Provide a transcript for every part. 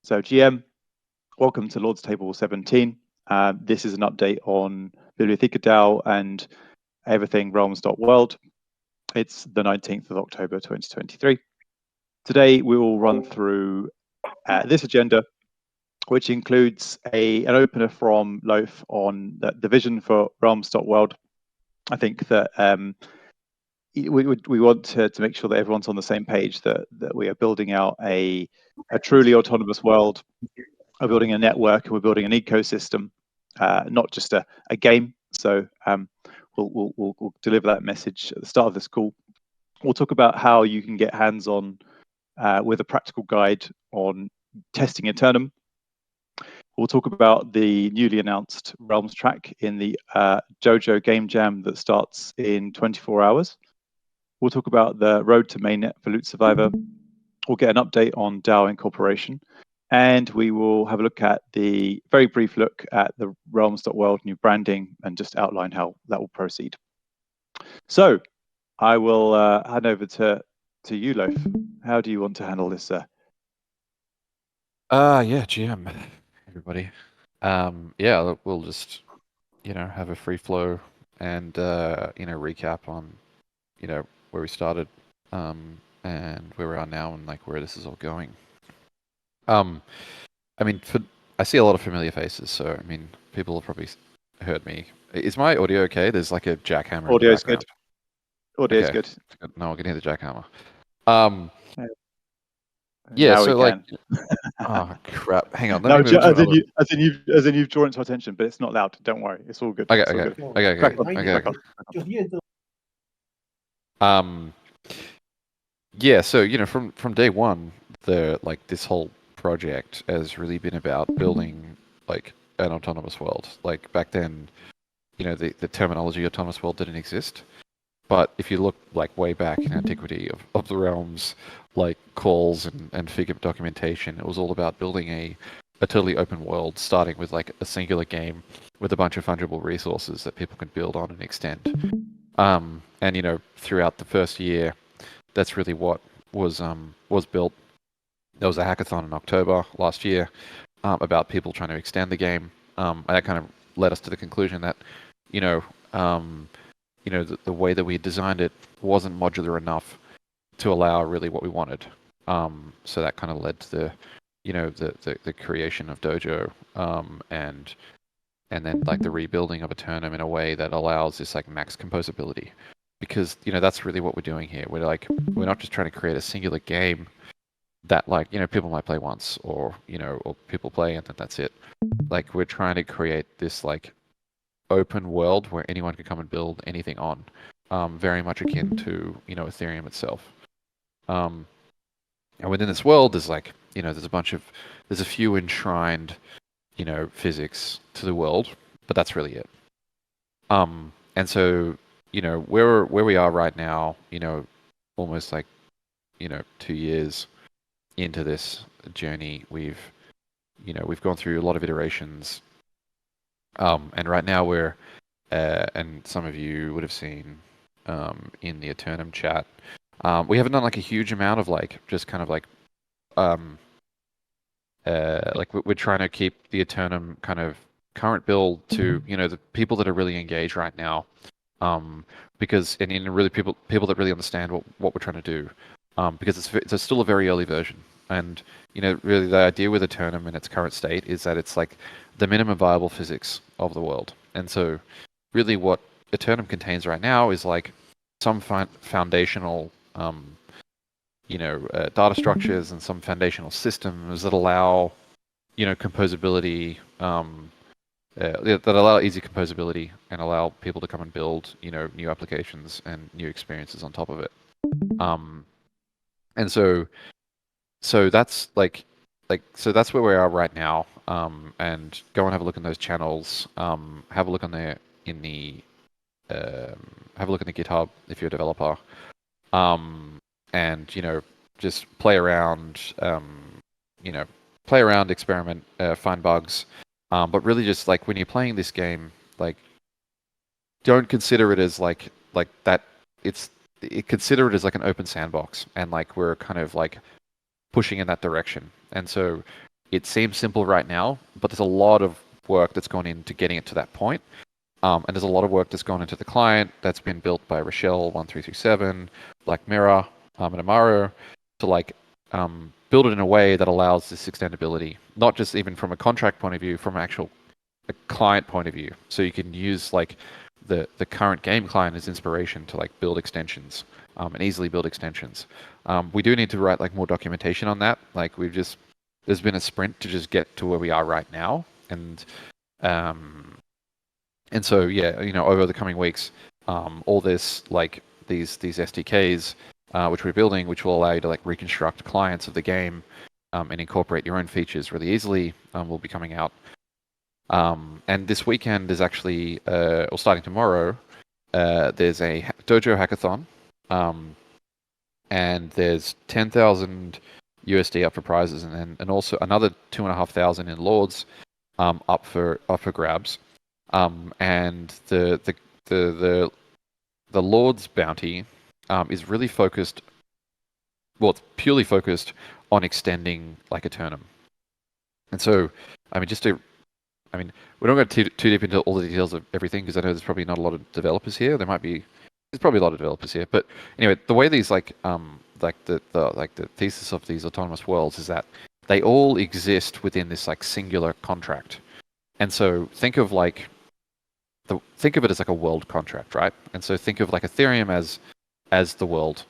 So GM, welcome to Lord's Table 17. This is an update on Bibliotheca DAO and everything Realms.World. It's the 19th of October 2023. Today we will run through this agenda, which includes an opener from Loaf on the vision for Realms.World. I think that we want to make sure that everyone's on the same page, that we are building out a truly autonomous world. We're building a network, we're building an ecosystem, not just a game. So we'll deliver that message at the start of this call. We'll talk about how you can get hands-on with a practical guide on testing Eternum. We'll talk about the newly announced Realms track in the Dojo Game Jam that starts in 24 hours. We'll talk about the road to mainnet for Loot Survivor. We'll get an update on DAO incorporation. And we will have a look at very brief look at the Realms.World new branding and just outline how that will proceed. So I will hand over to you, Loaf. How do you want to handle this, sir? Yeah, GM, everybody. Yeah, we'll just, have a free flow and, recap on, where we started, and where we are now and like where this is all going. I mean, I see a lot of familiar faces, so I mean, people have probably heard me. Is my audio okay? There's like a jackhammer in the background. Audio's good. No, I can hear the jackhammer. Yeah, so like, oh crap! Hang on. No, as in you've drawn it to attention, but it's not loud. Don't worry, it's all good. Okay. Yeah. So from day one, this whole project has really been about building like an autonomous world. Like back then, the terminology autonomous world didn't exist. But if you look like way back in antiquity of the realms, like calls and figure documentation, it was all about building a totally open world, starting with like a singular game with a bunch of fungible resources that people can build on and extend. And throughout the first year, that's really what was built. There was a hackathon in October last year about people trying to extend the game. And that kind of led us to the conclusion that, the way that we designed it wasn't modular enough to allow really what we wanted. So that kind of led to the creation of Dojo, and then like the rebuilding of Eternum in a way that allows this like max composability, because that's really what we're doing here. We're not just trying to create a singular game that like people might play once, or or people play and then that's it. Like we're trying to create this like open world where anyone can come and build anything on, very much akin to Ethereum itself. And within this world, there's like there's a few enshrined physics to the world, but that's really it. And so where we are right now, almost like 2 years into this journey, we've gone through a lot of iterations. And right now we're, and some of you would have seen in the Eternum chat, we haven't done like a huge amount of like just kind of like we're trying to keep the Eternum kind of current build to the people that are really engaged right now, because and really people that really understand what we're trying to do, because it's still a very early version. And really the idea with Eternum in its current state is that it's like the minimum viable physics of the world. And so really what Eternum contains right now is like some foundational data structures and some foundational systems that allow composability, that allow easy composability and allow people to come and build new applications and new experiences on top of it. And so that's so that's where we are right now. And go and have a look in those channels. Have a look on have a look in the GitHub if you're a developer. And just play around. Experiment, find bugs. But really, just like when you're playing this game, like don't consider it as like that. Consider it as like an open sandbox, and like we're kind of like pushing in that direction. And so, it seems simple right now, but there's a lot of work that's gone into getting it to that point. And there's a lot of work that's gone into the client that's been built by Rochelle1337, Black Mirror, and Amaro to like build it in a way that allows this extendability, not just even from a contract point of view, from actual a client point of view. So you can use like the current game client as inspiration to like build extensions and easily build extensions. We do need to write like more documentation on that. Like there's been a sprint to just get to where we are right now, and so yeah, over the coming weeks, all this like these SDKs which we're building, which will allow you to like reconstruct clients of the game and incorporate your own features really easily, will be coming out. And this weekend is actually, or starting tomorrow, there's a Dojo hackathon, and there's 10,000 USD up for prizes, and also another 2,500 in Lords up for grabs. And the Lord's bounty is really focused. Well, it's purely focused on extending like Eternum. And so, I mean, we don't go too deep into all the details of everything because I know there's probably not a lot of developers here. There's probably a lot of developers here, but anyway, the way these like the thesis of these autonomous worlds is that they all exist within this like singular contract. And so think of it as like a world contract, right? And so think of like Ethereum as the world,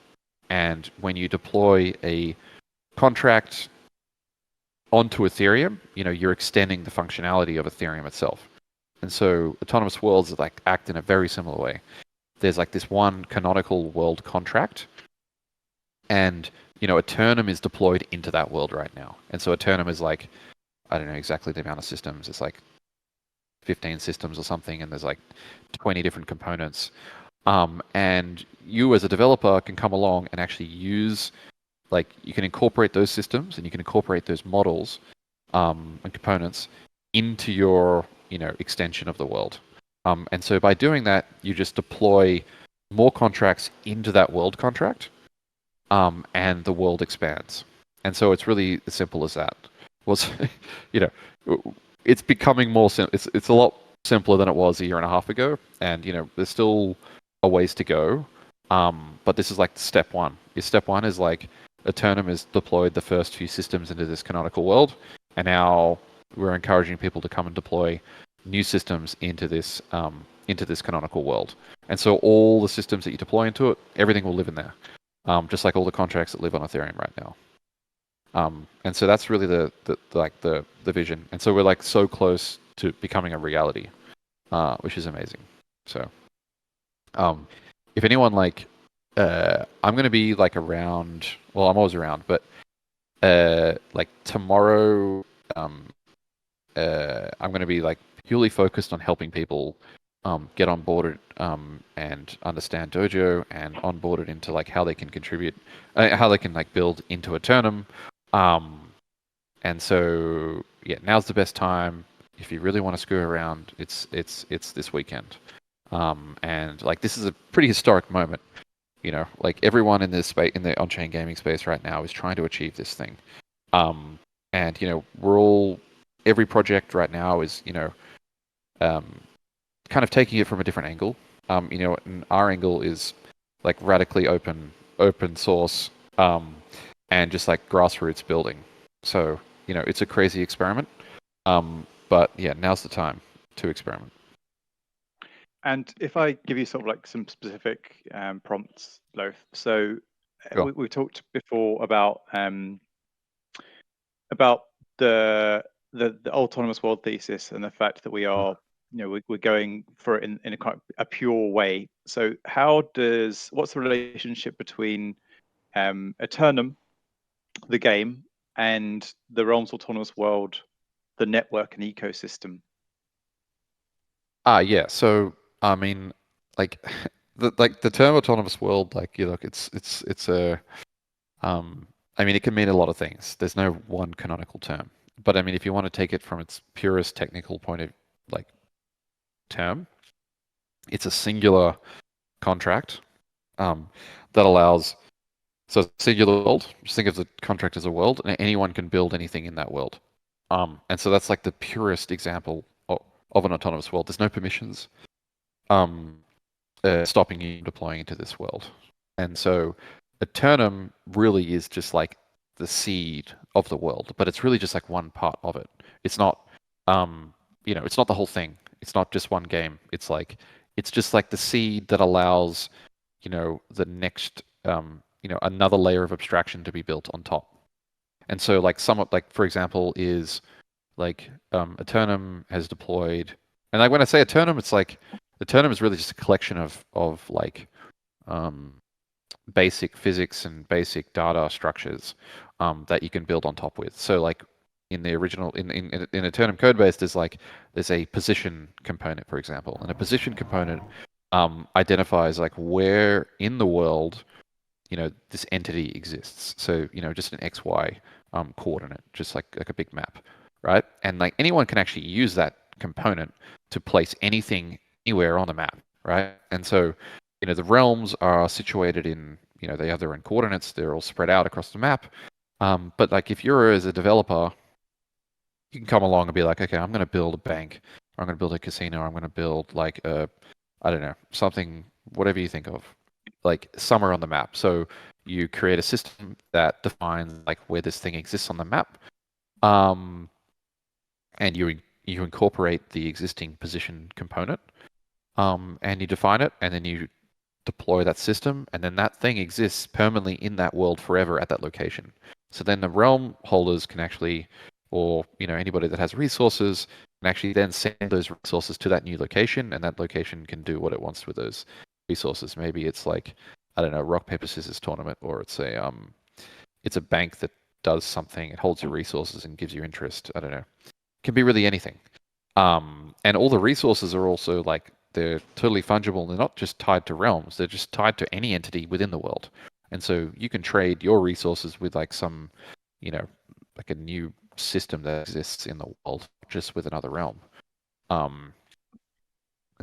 and when you deploy a contract onto Ethereum, you're extending the functionality of Ethereum itself. And so autonomous worlds like act in a very similar way. There's like this one canonical world contract, and Eternum is deployed into that world right now. And so Eternum is like, I don't know exactly the amount of systems. It's like 15 systems or something, and there's like 20 different components. And you as a developer can come along and actually use, like, you can incorporate those systems and you can incorporate those models and components into your extension of the world. And so by doing that, you just deploy more contracts into that world contract, and the world expands. And so it's really as simple as that. It's becoming more simple. It's a lot simpler than it was a year and a half ago, and there's still a ways to go. But this is like step one. Step one is like Eternum has deployed the first few systems into this canonical world, and now we're encouraging people to come and deploy new systems into this canonical world. And so all the systems that you deploy into it, everything will live in there, just like all the contracts that live on Ethereum right now. And so that's really the vision. And so we're like so close to becoming a reality, which is amazing. So, if anyone like, I'm going to be like around. Well, I'm always around, but like tomorrow, I'm going to be like purely focused on helping people get onboarded and understand Dojo and onboarded into like how they can contribute, how they can like build into Eternum. And so yeah, now's the best time if you really want to screw around. It's this weekend, and like this is a pretty historic moment. Like everyone in this space, in the on-chain gaming space right now, is trying to achieve this thing. And every project right now is kind of taking it from a different angle. And our angle is like radically open source, and just like grassroots building. So it's a crazy experiment, but yeah, now's the time to experiment. And if I give you sort of like some specific prompts, Loth. So Sure. we talked before about the autonomous world thesis and the fact that we are, we're going for it in a quite a pure way. So what's the relationship between Eternum, the game, and the Realms autonomous world, the network and ecosystem? Yeah. So I mean, like the term autonomous world, like it's a I mean, it can mean a lot of things. There's no one canonical term, but I mean, if you want to take it from its purest technical point of like term, it's a singular contract that allows. So singular world. Just think of the contract as a world, and anyone can build anything in that world. And so that's like the purest example of an autonomous world. There's no permissions stopping you deploying into this world. And so Eternum really is just like the seed of the world, but it's really just like one part of it. It's not, it's not the whole thing. It's not just one game. It's just like the seed that allows, the next, another layer of abstraction to be built on top. And so like somewhat like, for example, is like Eternum has deployed, and like when I say Eternum, it's like Eternum is really just a collection of like basic physics and basic data structures that you can build on top with. So like in the original in Eternum codebase, there's a position component, for example, and a position component identifies like where in the world this entity exists. So just an XY coordinate, just like a big map, right? And like anyone can actually use that component to place anything anywhere on the map, right? And so the realms are situated in they have their own coordinates. They're all spread out across the map. But like if you're as a developer, you can come along and be like, okay, I'm going to build a bank, or I'm going to build a casino, or I'm going to build like I don't know, something, whatever you think of, like somewhere on the map. So you create a system that defines like where this thing exists on the map, and you incorporate the existing position component, and you define it, and then you deploy that system, and then that thing exists permanently in that world forever at that location. So then the realm holders can actually, or anybody that has resources can actually then send those resources to that new location, and that location can do what it wants with those resources. Maybe it's like, I don't know, rock paper scissors tournament, or it's a bank that does something. It holds your resources and gives you interest. I don't know. It can be really anything. And all the resources are also like they're totally fungible. They're not just tied to realms. They're just tied to any entity within the world. And so you can trade your resources with like some, like a new system that exists in the world, just with another realm. And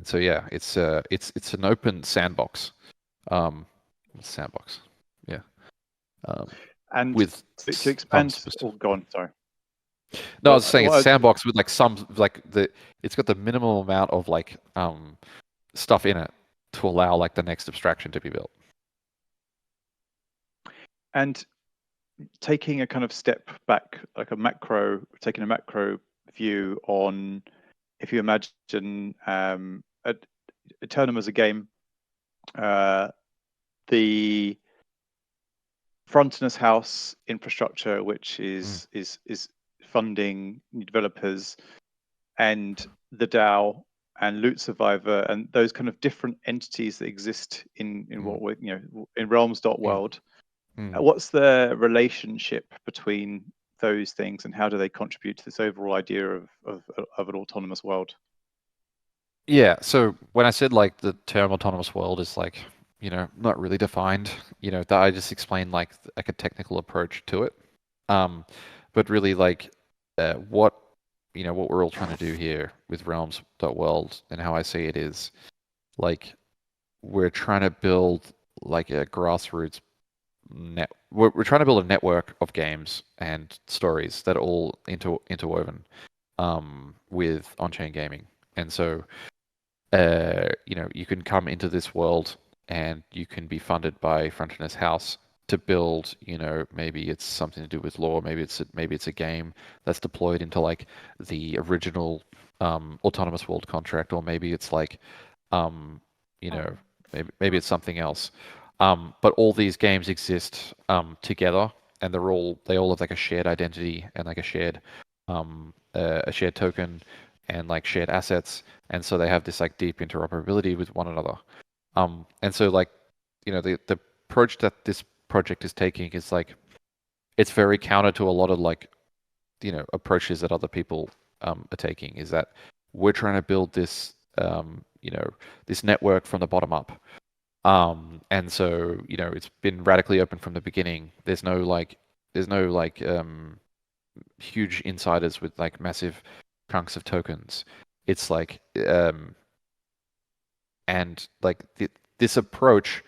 so yeah, it's an open sandbox. Sandbox, yeah. And with to expand, go on. Sorry. No, I was saying it's a sandbox with like it's got the minimal amount of like stuff in it to allow like the next abstraction to be built. And taking a kind of step back, like taking a macro view on, if you imagine Eternum as a game, the frontinous house infrastructure, which is funding new developers, and the DAO and Loot Survivor, and those kind of different entities that exist in what we're in Realms.World. What's the relationship between those things, and how do they contribute to this overall idea of an autonomous world? Yeah, so when I said like the term autonomous world is like, not really defined, that I just explained like a technical approach to it. But really like what we're all trying to do here with Realms.World and how I see it is like we're trying to build like a grassroots we're trying to build a network of games and stories that are all interwoven with on-chain gaming. And so you can come into this world and you can be funded by Frontinus House to build, maybe it's something to do with lore, maybe it's a game that's deployed into like the original autonomous world contract, or maybe it's like maybe it's something else. But all these games exist together, and they all have like a shared identity and like a shared token and like shared assets, and so they have this like deep interoperability with one another. And so like the approach that this project is taking is like it's very counter to a lot of like approaches that other people are taking. Is that we're trying to build this this network from the bottom up. And so it's been radically open from the beginning. There's no huge insiders with like massive chunks of tokens. It's like and like this approach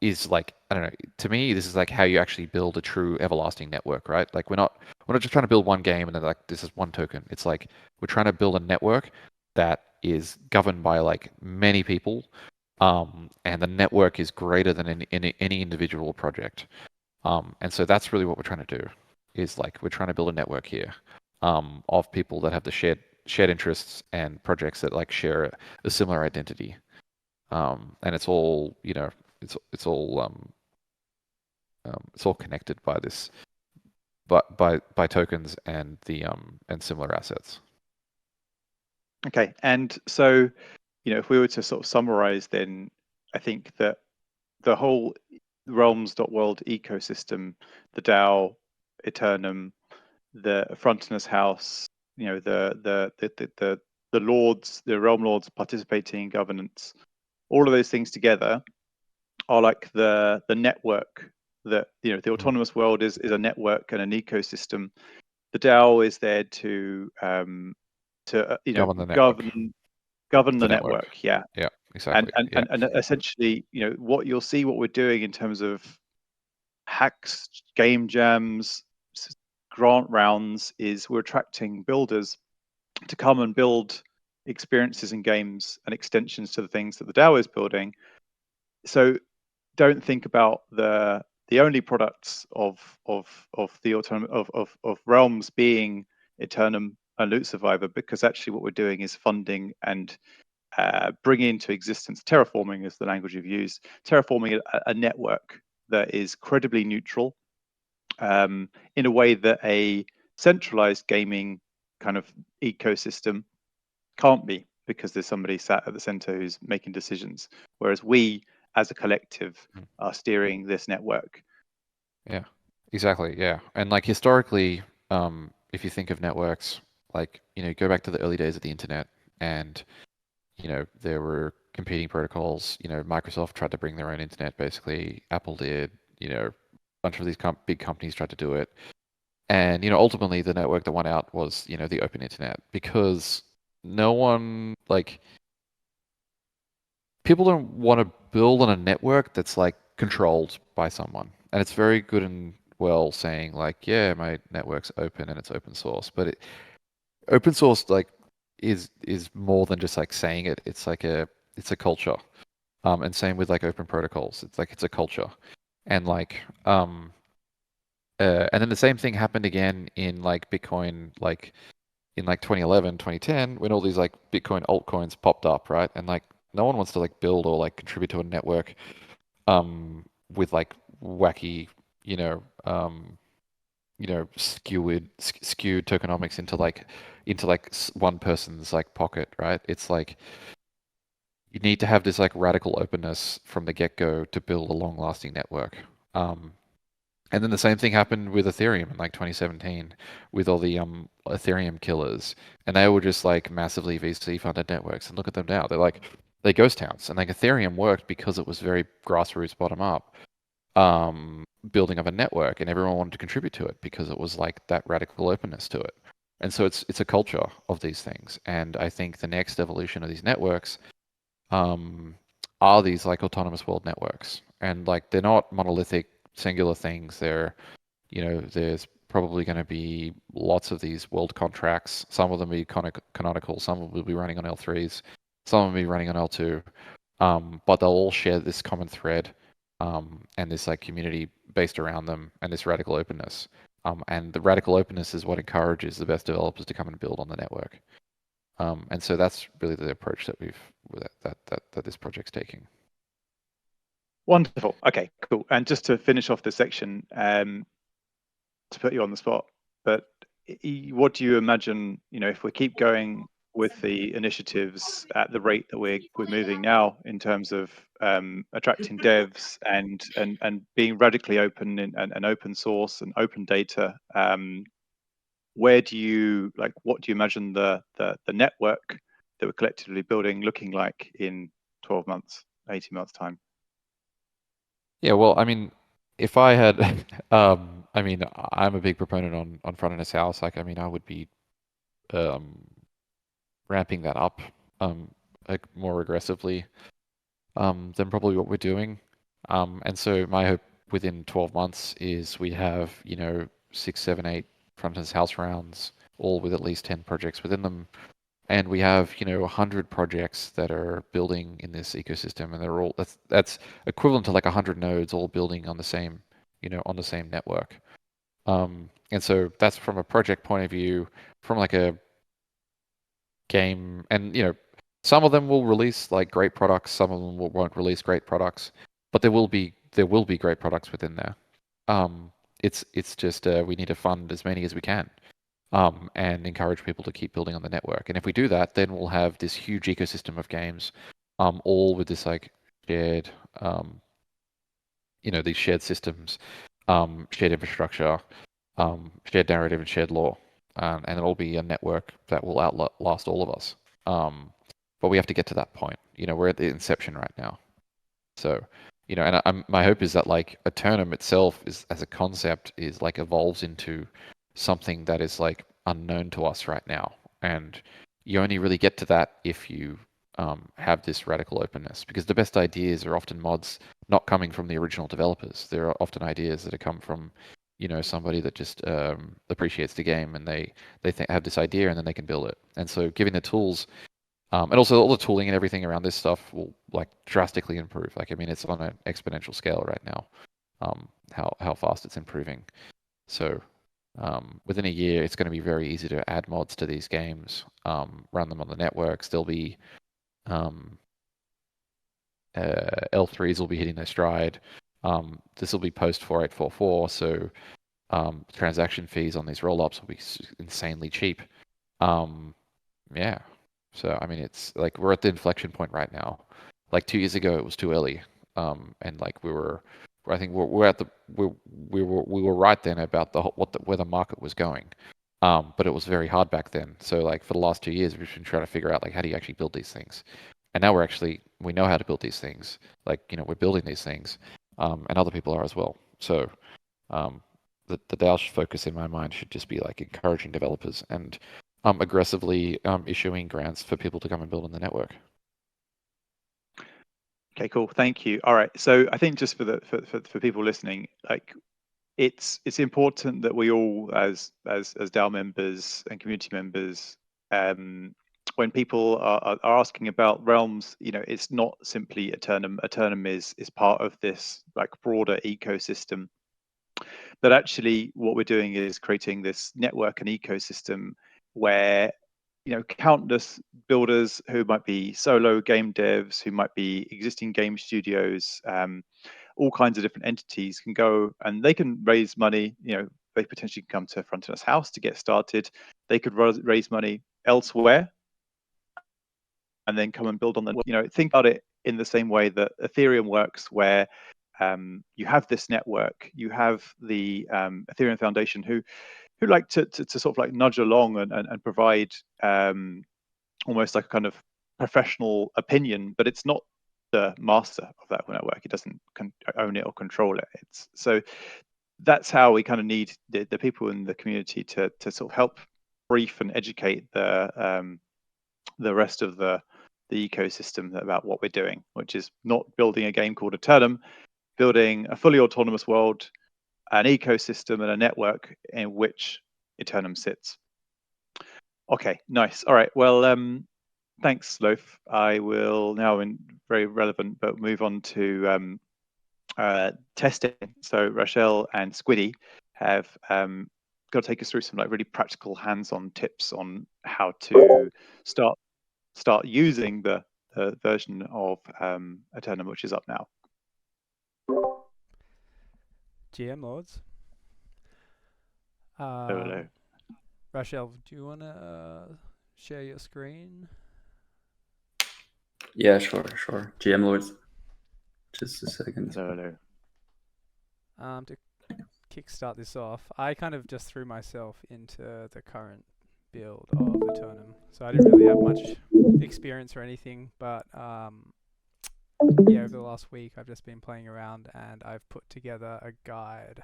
is like I don't know. To me, this is like how you actually build a true everlasting network, right? Like we're not just trying to build one game and then like this is one token. It's like we're trying to build a network that is governed by like many people, and the network is greater than any individual project. And so that's really what we're trying to do. Is like we're trying to build a network here, of people that have the shared interests and projects that like share a similar identity. And it's all, it's all connected by this, but by tokens and the and similar assets. Okay, and so if we were to sort of summarize, then I think that the whole Realms.World ecosystem, the DAO, Eternum, the Frontinus House, the lords, the realm lords participating in governance, all of those things together are like the network that the autonomous world is a network and an ecosystem. The DAO is there to Govern the network. govern the network. Yeah. Yeah, exactly. And essentially, what you'll see, what we're doing in terms of hacks, game jams, grant rounds, is we're attracting builders to come and build experiences and games and extensions to the things that the DAO is building. So don't think about the only products of the of Realms being Eternum and Loot Survivor, because actually what we're doing is funding and bringing into existence, terraforming is the language you've used, terraforming a network that is credibly neutral, in a way that a centralized gaming kind of ecosystem can't be, because there's somebody sat at the center who's making decisions, whereas we as a collective are steering this network. Yeah, exactly. Yeah. And like historically, if you think of networks, like, go back to the early days of the internet and, there were competing protocols. Microsoft tried to bring their own internet, basically. Apple did, a bunch of these big companies tried to do it. And, ultimately the network that won out was, the open internet, because no one, like, people don't want to build on a network that's like controlled by someone. And it's very good and well saying like, yeah, my network's open and it's open source, but open source like is more than just like saying it. It's like it's a culture. And same with like open protocols. It's like it's a culture. And like and then the same thing happened again in like Bitcoin, like in like 2011, 2010, when all these like Bitcoin altcoins popped up, right? And like no one wants to like build or like contribute to a network with like wacky, skewed tokenomics into one person's like pocket, right? It's like you need to have this like radical openness from the get-go to build a long-lasting network. And then the same thing happened with Ethereum in like 2017 with all the Ethereum killers, and they were just like massively VC funded networks. And look at them now; they're ghost towns. And like Ethereum worked because it was very grassroots, bottom up, building of a network, and everyone wanted to contribute to it because it was like that radical openness to it. And so it's a culture of these things. And I think the next evolution of these networks are these like autonomous world networks, and like they're not monolithic singular things. There's probably going to be lots of these world contracts. Some of them will be canonical, some will be running on L3s, some will be running on L2, but they'll all share this common thread, and this like community based around them, and this radical openness. And the radical openness is what encourages the best developers to come and build on the network. And so that's really the approach that that this project's taking. Wonderful. Okay, cool. And just to finish off this section, to put you on the spot, but what do you imagine, if we keep going with the initiatives at the rate that we're moving now, in terms of attracting devs and being radically open and open source and open data, what do you imagine the network that we're collectively building looking like in 12 months, 18 months time? Yeah, well, I mean, if I had, I mean, I'm a big proponent on Frontinus House. Like, I mean, I would be ramping that up like more aggressively than probably what we're doing. And so my hope within 12 months is we have, 6, 7, 8 front-end house rounds, all with at least 10 projects within them. And we have, 100 projects that are building in this ecosystem, and they're all that's equivalent to like 100 nodes all building on the same, on the same network. And so that's from a project point of view, from like a game, and some of them will release like great products, some of them won't release great products, but there will be great products within there. It's just we need to fund as many as we can, and encourage people to keep building on the network. And if we do that, then we'll have this huge ecosystem of games, all with this like shared, these shared systems, shared infrastructure, shared narrative, and shared lore. And it'll be a network that will outlast all of us. But we have to get to that point. We're at the inception right now. So, and my hope is that like Eternum itself is, as a concept, is like evolves into something that is like unknown to us right now. And you only really get to that if you have this radical openness, because the best ideas are often mods not coming from the original developers. There are often ideas that have come from, somebody that just appreciates the game, and they have this idea and then they can build it. And so giving the tools, and also all the tooling and everything around this stuff will like drastically improve. Like, I mean, it's on an exponential scale right now, how fast it's improving. So within a year, it's going to be very easy to add mods to these games, run them on the networks. There'll be L3s will be hitting their stride. This will be post 4844, so transaction fees on these roll-ups will be insanely cheap. Yeah. So, I mean, it's like we're at the inflection point right now. Like 2 years ago, it was too early. And like I think we were right then about where the market was going. But it was very hard back then. So like for the last 2 years, we've been trying to figure out like how do you actually build these things. And now we know how to build these things. Like, we're building these things, and other people are as well. So, the DAO focus in my mind should just be like encouraging developers and aggressively issuing grants for people to come and build on the network. Okay, cool. Thank you. All right. So I think just for people listening, like it's important that we all, as DAO members and community members, when people are asking about Realms, it's not simply Eternum. Eternum is part of this like broader ecosystem. But actually, what we're doing is creating this network and ecosystem where countless builders who might be solo game devs, who might be existing game studios, all kinds of different entities can go and they can raise money. They potentially come to Frontenders House to get started. They could raise money elsewhere and then come and build on them. Think about it in the same way that Ethereum works, where you have this network, you have the Ethereum Foundation who like to sort of like nudge along and provide almost like a kind of professional opinion, but it's not the master of that network. It doesn't own it or control it. So that's how we kind of need the people in the community to sort of help brief and educate the rest of the ecosystem about what we're doing, which is not building a game called Eternum, building a fully autonomous world, an ecosystem and a network in which Eternum sits. Okay, nice. All right. Well, thanks, Loaf. I will now, very relevant, but move on to testing. So Rachel and Squiddy have got to take us through some like really practical hands-on tips on how to start using the version of Eternum, which is up now. GM Lords. Hello. Rachel, do you want to share your screen? Yeah, sure. GM Lords. Just a second. Hello. To kickstart this off, I kind of just threw myself into the current build of Eternum, so I didn't really have much experience or anything, but yeah, over the last week I've just been playing around and I've put together a guide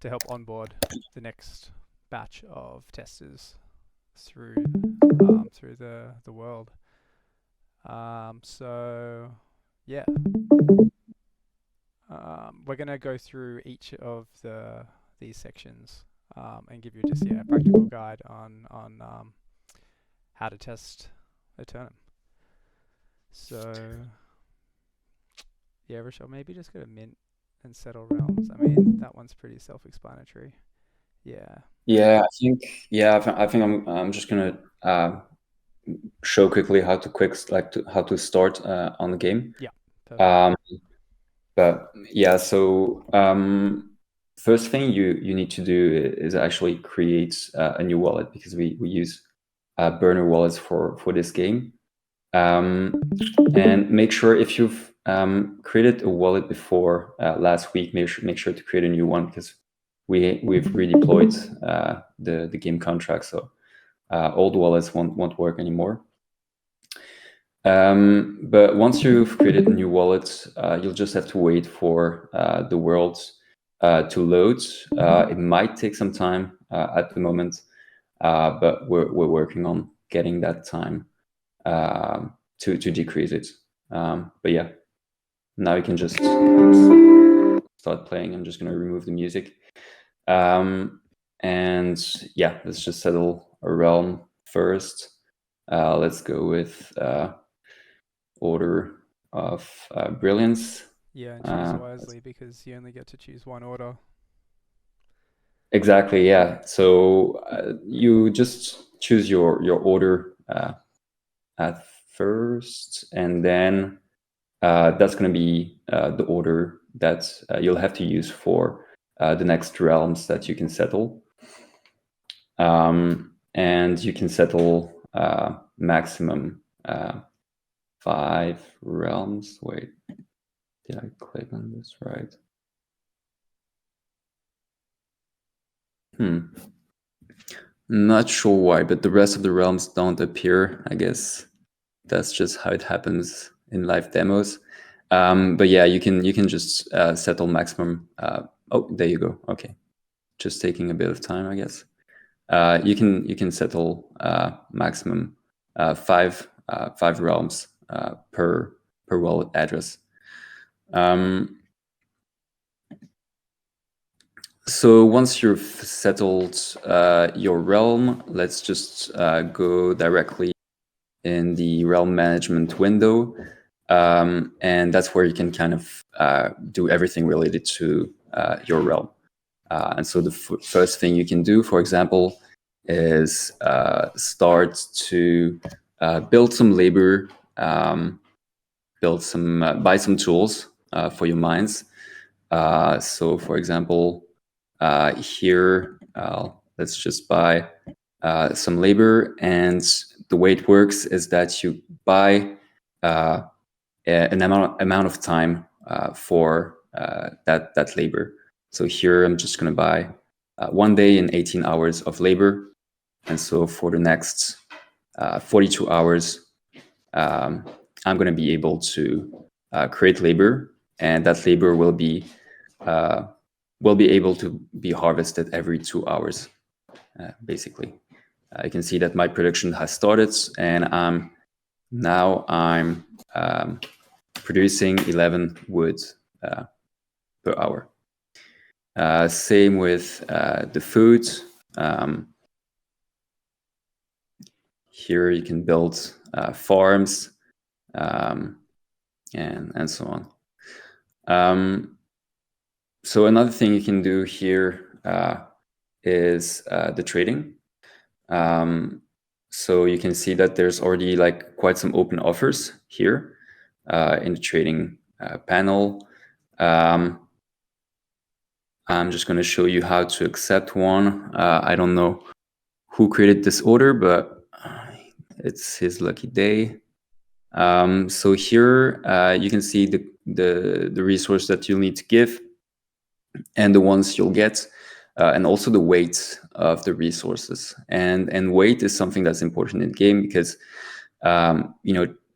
to help onboard the next batch of testers through the world. So Yeah. We're gonna go through each of these sections and give you just a practical guide on how to test Eternum. So yeah, Rochelle, maybe just go to mint and settle realms. I mean, that one's pretty self-explanatory. Yeah. Yeah, I think I'm just gonna show quickly how to start on the game. Yeah. Perfect. But yeah, so first thing you need to do is actually create a new wallet, because we use burner wallets for this game. And make sure, if you've created a wallet before last week, make sure to create a new one, because we've redeployed the game contract, so old wallets won't work anymore. But once you've created a new wallet, you'll just have to wait for the world to load. It might take some time at the moment, but we're working on getting that time to decrease it. But yeah, now you can just start playing. I'm just going to remove the music. And yeah, let's just settle a realm first. Let's go with order of brilliance. Yeah, and choose wisely, because you only get to choose one order. Exactly, yeah. So you just choose your order at first, and then that's going to be the order that you'll have to use for the next realms that you can settle. And you can settle maximum 5 realms. Wait, did I click on this right? Not sure why, but the rest of the realms don't appear. I guess that's just how it happens in live demos. But yeah, you can just settle maximum. Oh, there you go. Okay, just taking a bit of time, I guess. You can settle maximum 5 realms per wallet address. So once you've settled your realm, let's just go directly in the realm management window. And that's where you can kind of do everything related to your realm. And so the first thing you can do, for example, is start to build some labor, buy some tools for your mines. So for example, here, let's just buy some labor, and the way it works is that you buy an amount of time for that labor. So here I'm just going to buy 1 day and 18 hours of labor, and so for the next 42 hours, I'm going to be able to create labor, and that labor will be able to be harvested every 2 hours, basically. You can see that my production has started, and I'm producing 11 wood per hour. Same with the food. Here you can build farms and so on. So another thing you can do here is the trading. So you can see that there's already quite some open offers here in the trading panel. I'm just going to show you how to accept one. I don't know who created this order, but it's his lucky day. So here you can see the resource that you'll need to give, and the ones you'll get, and also the weight of the resources. And weight is something that's important in the game, because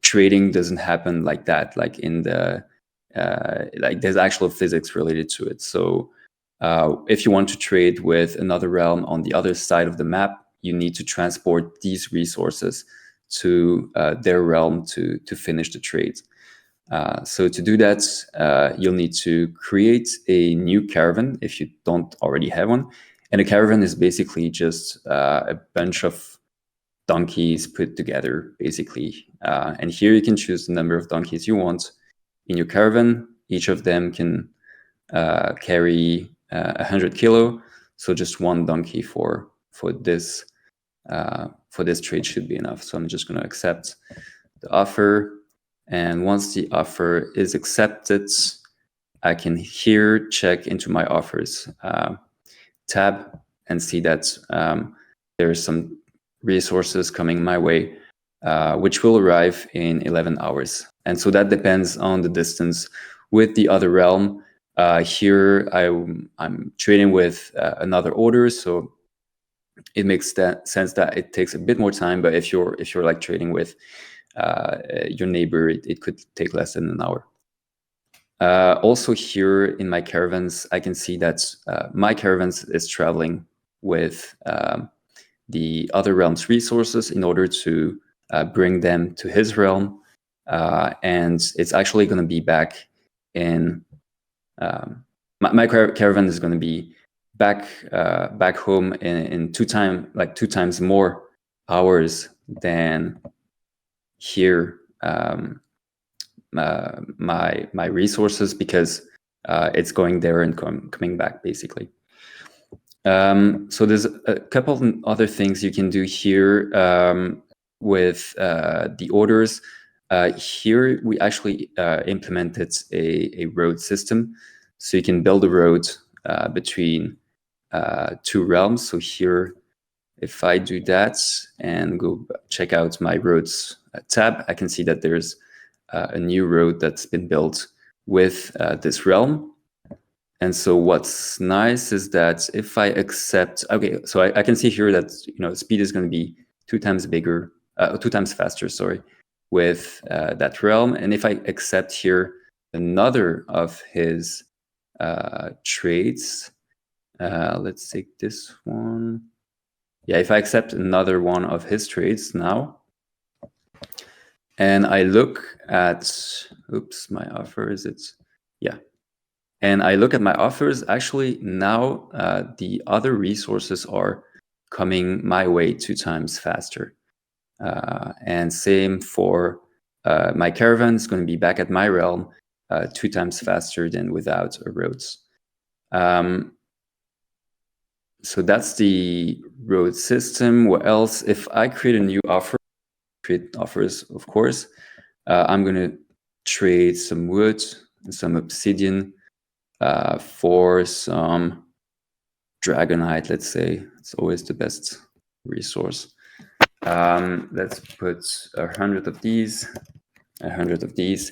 trading doesn't happen like that. Like in the there's actual physics related to it. So if you want to trade with another realm on the other side of the map, you need to transport these resources to their realm to finish the trade. So to do that, you'll need to create a new caravan if you don't already have one. And a caravan is basically just a bunch of donkeys put together, basically. And here you can choose the number of donkeys you want in your caravan. Each of them can carry 100 kilo. So just one donkey for this trade should be enough. So I'm just going to accept the offer. And once the offer is accepted, I can here check into my offers tab and see that there's some resources coming my way, which will arrive in 11 hours. And so that depends on the distance with the other realm. Here I'm trading with another order, so it makes that sense that it takes a bit more time. But if you're like trading with your neighbor, it could take less than an hour. Also here in my caravans, I can see that my caravans is traveling with the other realm's resources in order to bring them to his realm. And it's actually going to be back in my caravan is going to be back home in two times more hours than here. My resources, because it's going there and coming back basically. So there's a couple of other things you can do here with the orders. Here we actually implemented a road system, so you can build a road between two realms. So here, if I do that and go check out my roads tab, I can see that there's a new road that's been built with this realm. And so what's nice is that if I accept, okay, so I can see here that speed is going to be 2 times bigger, 2 times faster, sorry, with that realm. And if I accept here another of his trades, let's take this one. Yeah, if I accept another one of his trades now, and I look at, oops, my offer, is it? Yeah. And I look at my offers, actually now the other resources are coming my way 2 times faster. And same for my caravan is going to be back at my realm 2 times faster than without a roads. So that's the road system. What else? If I create a new offer, create offers, of course, I'm going to trade some wood and some obsidian for some dragonite, let's say. It's always the best resource. Let's put 100 of these, 100 of these,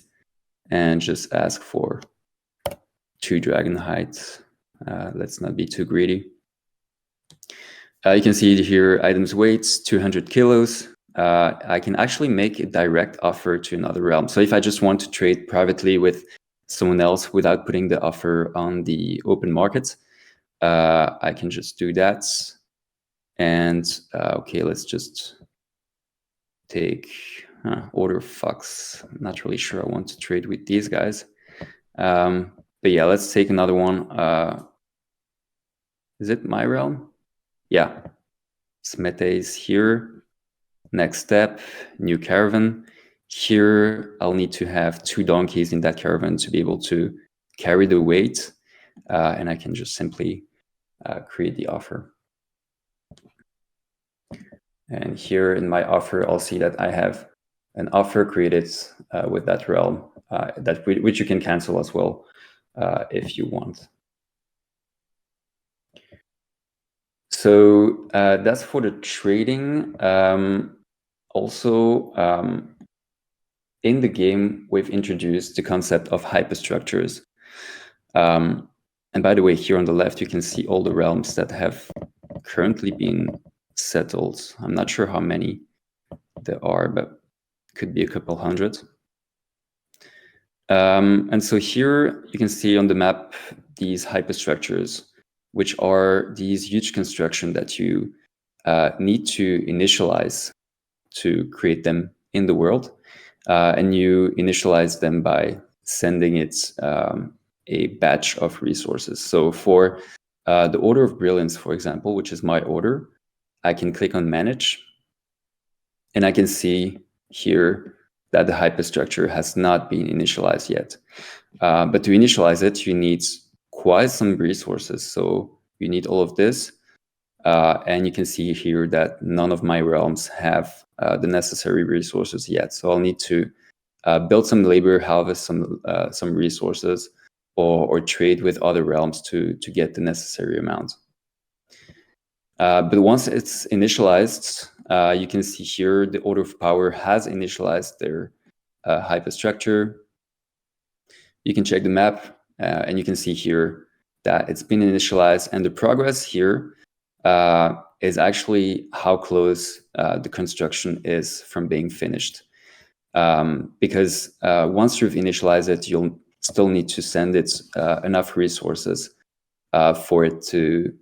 and just ask for 2 dragonite. Let's not be too greedy. You can see here items weights 200 kilos. I can actually make a direct offer to another realm. So if I just want to trade privately with someone else without putting the offer on the open market, I can just do that. And okay, let's just take order fox. I'm not really sure I want to trade with these guys. But yeah, let's take another one. Is it my realm? Yeah, Smete is here. Next step, new caravan. Here, I'll need to have 2 donkeys in that caravan to be able to carry the weight. And I can just simply create the offer. And here in my offer, I'll see that I have an offer created with that realm, which you can cancel as well if you want. So that's for the trading. Also, in the game, we've introduced the concept of hyperstructures. And by the way, here on the left, you can see all the realms that have currently been settled. I'm not sure how many there are, but could be a couple hundred. And so here you can see on the map these hyperstructures, which are these huge construction that you need to initialize to create them in the world. and you initialize them by sending it a batch of resources. So for the order of brilliance, for example, which is my order, I can click on manage, and I can see here that the hyperstructure has not been initialized yet. But to initialize it, you need quite some resources. So you need all of this. And you can see here that none of my realms have the necessary resources yet. So I'll need to build some labor, harvest some resources, or trade with other realms to get the necessary amount. But once it's initialized, you can see here the order of power has initialized their hyperstructure. You can check the map, and you can see here that it's been initialized, and the progress here is actually how close the construction is from being finished. Because once you've initialized it, you'll still need to send it enough resources for it to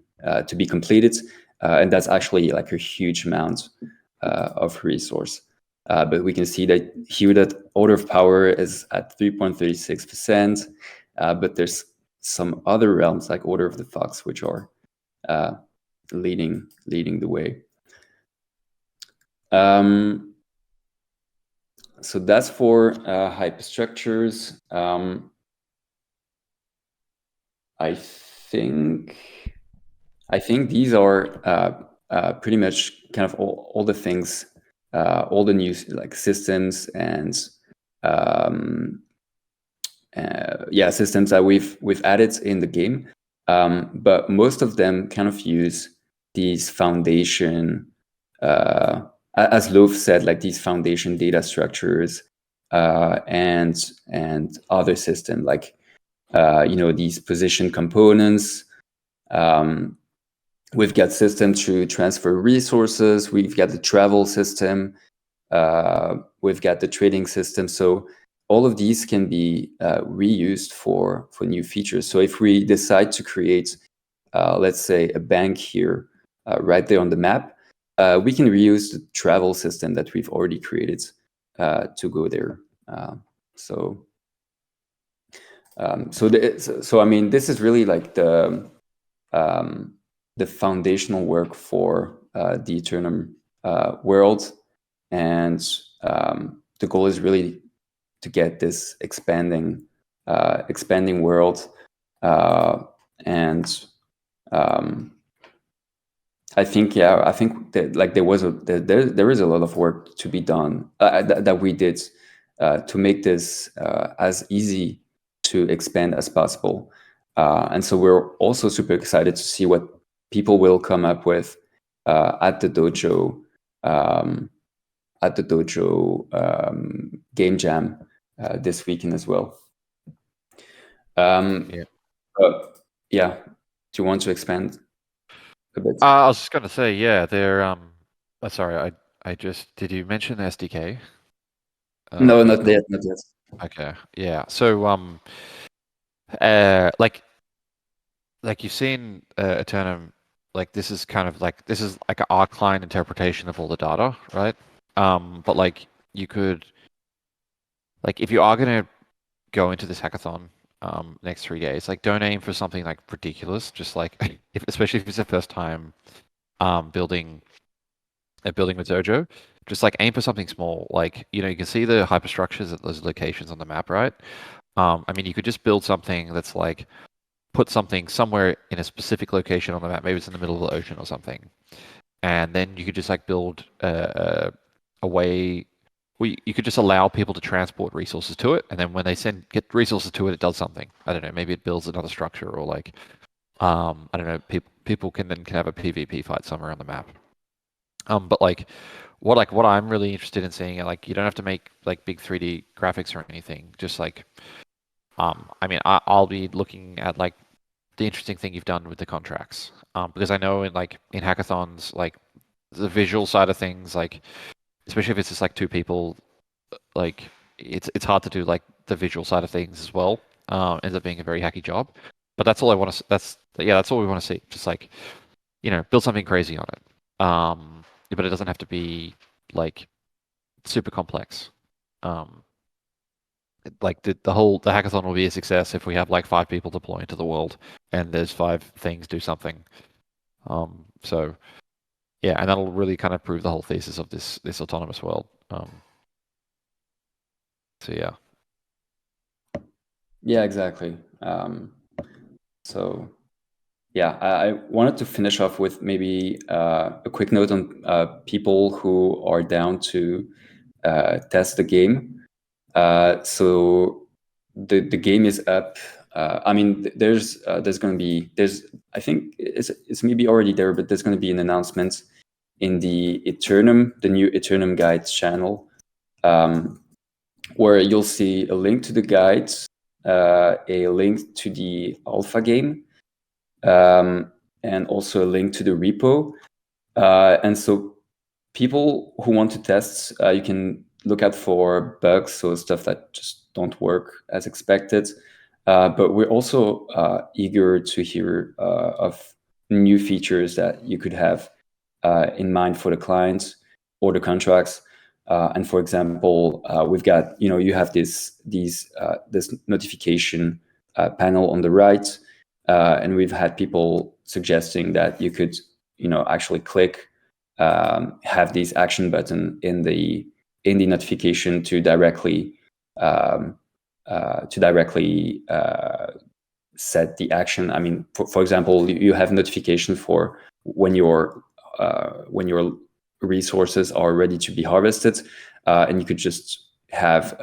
be completed. And that's actually like a huge amount of resource. But we can see that here that order of power is at 3.36%, but there's some other realms like Order of the Fox, which are leading the way. So that's for hyperstructures. I think these are pretty much kind of all the things, all the new like systems and systems that we've added in the game. But most of them kind of use these foundation, as Loaf said, like these foundation data structures and other system like these position components. We've got systems to transfer resources. We've got the travel system. We've got the trading system. So all of these can be reused for new features. So if we decide to create, let's say, a bank here, right there on the map, we can reuse the travel system that we've already created to go there. So I mean, this is really like the foundational work for the Eternum world, and the goal is really to get this expanding world, and I think that like there is a lot of work to be done that we did to make this as easy to expand as possible, and so we're also super excited to see what people will come up with at the dojo Game Jam this weekend as well. Yeah. Do you want to expand a bit? I was just going to say, yeah, they're sorry, I just did you mention SDK? No, not yet. Okay, yeah. So like you've seen Eternum, like this is like an R-client interpretation of all the data, right? But like you could, like if you are going to go into this hackathon next 3 days, like don't aim for something like ridiculous. Just like especially if it's the first time building with Dojo, just like aim for something small. Like you can see the hyperstructures at those locations on the map, right? I mean, you could just build something that's like put something somewhere in a specific location on the map. Maybe it's in the middle of the ocean or something, and then you could just like build a way. You could just allow people to transport resources to it, and then when they get resources to it, it does something. I don't know. Maybe it builds another structure, or like, I don't know. People can have a PvP fight somewhere on the map. But like, what I'm really interested in seeing, like, you don't have to make like big 3D graphics or anything. Just like, I mean, I'll be looking at like the interesting thing you've done with the contracts, because I know in hackathons, like the visual side of things, like. Especially if it's just like two people, like it's hard to do like the visual side of things as well. Ends up being a very hacky job, but that's all I want to. That's all we want to see. Just like build something crazy on it. But it doesn't have to be like super complex. like the hackathon will be a success if we have like 5 people deploy into the world and there's 5 things do something. So yeah, and that'll really kind of prove the whole thesis of this autonomous world. So yeah. Yeah, exactly. So yeah, I wanted to finish off with maybe a quick note on people who are down to test the game. So the game is up. I mean, there's going to be I think it's maybe already there, but there's going to be an announcement in the Eternum, the new Eternum guides channel, where you'll see a link to the guides, a link to the alpha game, and also a link to the repo. And so people who want to test, you can look out for bugs, so stuff that just don't work as expected. But we're also eager to hear of new features that you could have in mind for the clients or the contracts. And for example, we've got, you have this notification panel on the right, and we've had people suggesting that you could, actually click, have this action button in the notification to directly set the action. I mean, for example, you have notification for when your resources are ready to be harvested, and you could just have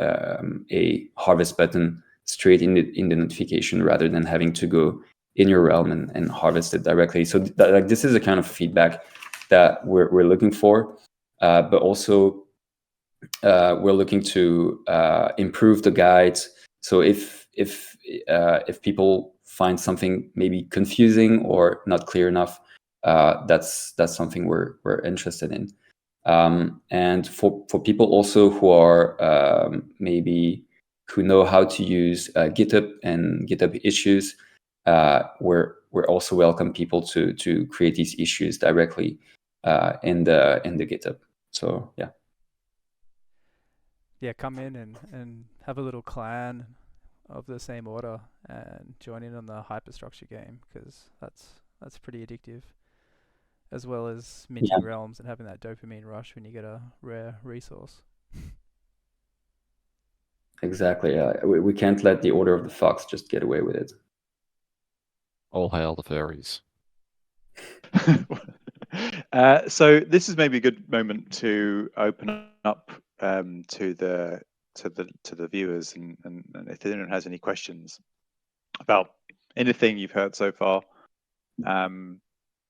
a harvest button straight in the notification rather than having to go in your realm and harvest it directly. So like this is the kind of feedback that we're looking for, but also we're looking to improve the guides. So if people find something maybe confusing or not clear enough, that's something we're interested in. And for people also who are maybe who know how to use GitHub and GitHub issues, we're also welcome people to create these issues directly in the GitHub. So yeah. Yeah, come in and have a little clan of the same order and join in on the hyperstructure game, because that's pretty addictive, as well as minting realms and having that dopamine rush when you get a rare resource. Exactly. We can't let the Order of the Fox just get away with it. All hail the furries. So this is maybe a good moment to open up to the viewers, and if anyone has any questions about anything you've heard so far,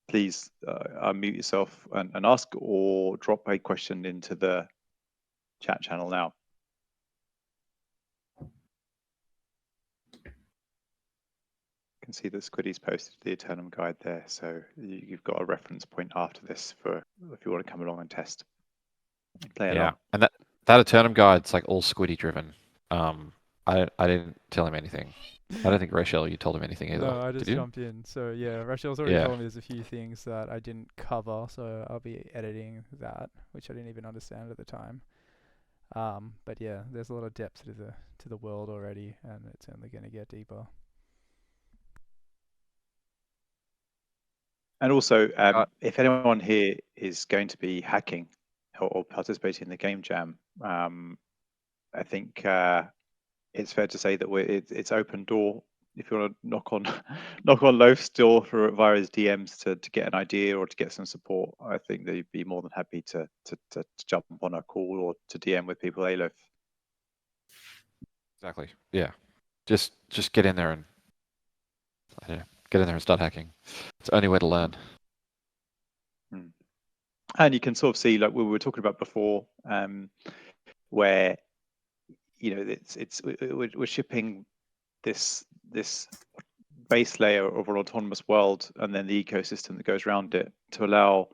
please unmute yourself and ask, or drop a question into the chat channel now. You can see that Squiddy's posted the Eternum guide there, so you've got a reference point after this for if you want to come along and test. Play along. And that Eternum guide's like all Squiddy driven. I didn't tell him anything. I don't think Rachel, you told him anything either. No, I just Did you? jumped in. So yeah, Rachel's already told me there's a few things that I didn't cover, so I'll be editing that, which I didn't even understand at the time. But yeah, there's a lot of depth to the world already, and it's only going to get deeper. And also, if anyone here is going to be hacking or participating in the game jam, I think it's fair to say that it's open door. If you want to knock on Loaf's door via his DMs to get an idea or to get some support, I think they'd be more than happy to jump on a call or to DM with people. Hey, Loaf. Exactly. Yeah. Just get in there and start hacking. It's the only way to learn. And you can sort of see, like we were talking about before, where we're shipping this base layer of an autonomous world, and then the ecosystem that goes around it, to allow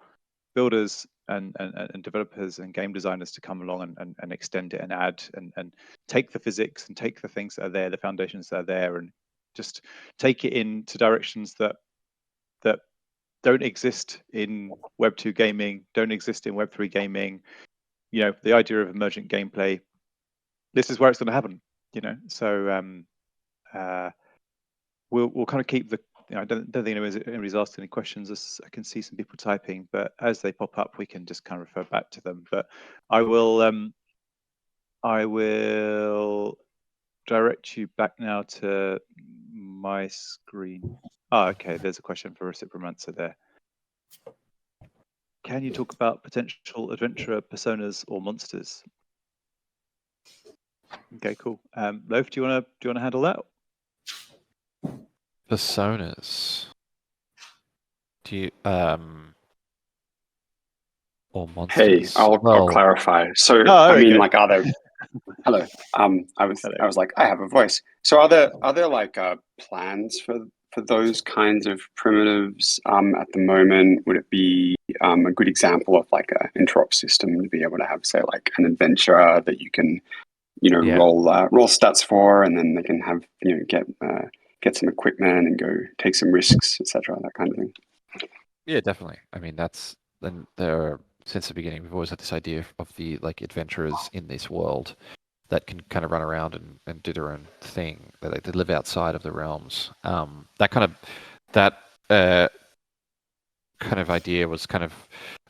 builders and developers and game designers to come along and extend it and add and take the physics and take the things that are there, the foundations that are there, and just take it into directions that don't exist in Web 2 gaming, don't exist in Web 3 gaming. The idea of emergent gameplay, this is where it's going to happen. So we'll kind of keep the. I don't think anybody's asked any questions. I can see some people typing, but as they pop up, we can just kind of refer back to them. But I will direct you back now to my screen. Oh, okay. There's a question for Recipromancer there. Can you talk about potential adventurer personas or monsters? Okay, cool. Loaf, do you want to handle that? Personas. Do you or Hey, monsters? I'll clarify. So Oh, I mean, okay. like, are there? Hello. I was like, I have a voice. So are there like plans for those kinds of primitives at the moment? Would it be a good example of like an interop system to be able to have, say, like an adventurer that you can, roll stats for, and then they can have, get some equipment and go take some risks, etc., that kind of thing. Yeah, definitely. I mean, since the beginning, we've always had this idea of the like adventurers in this world that can kind of run around and do their own thing. They live outside of the realms. That kind of idea was kind of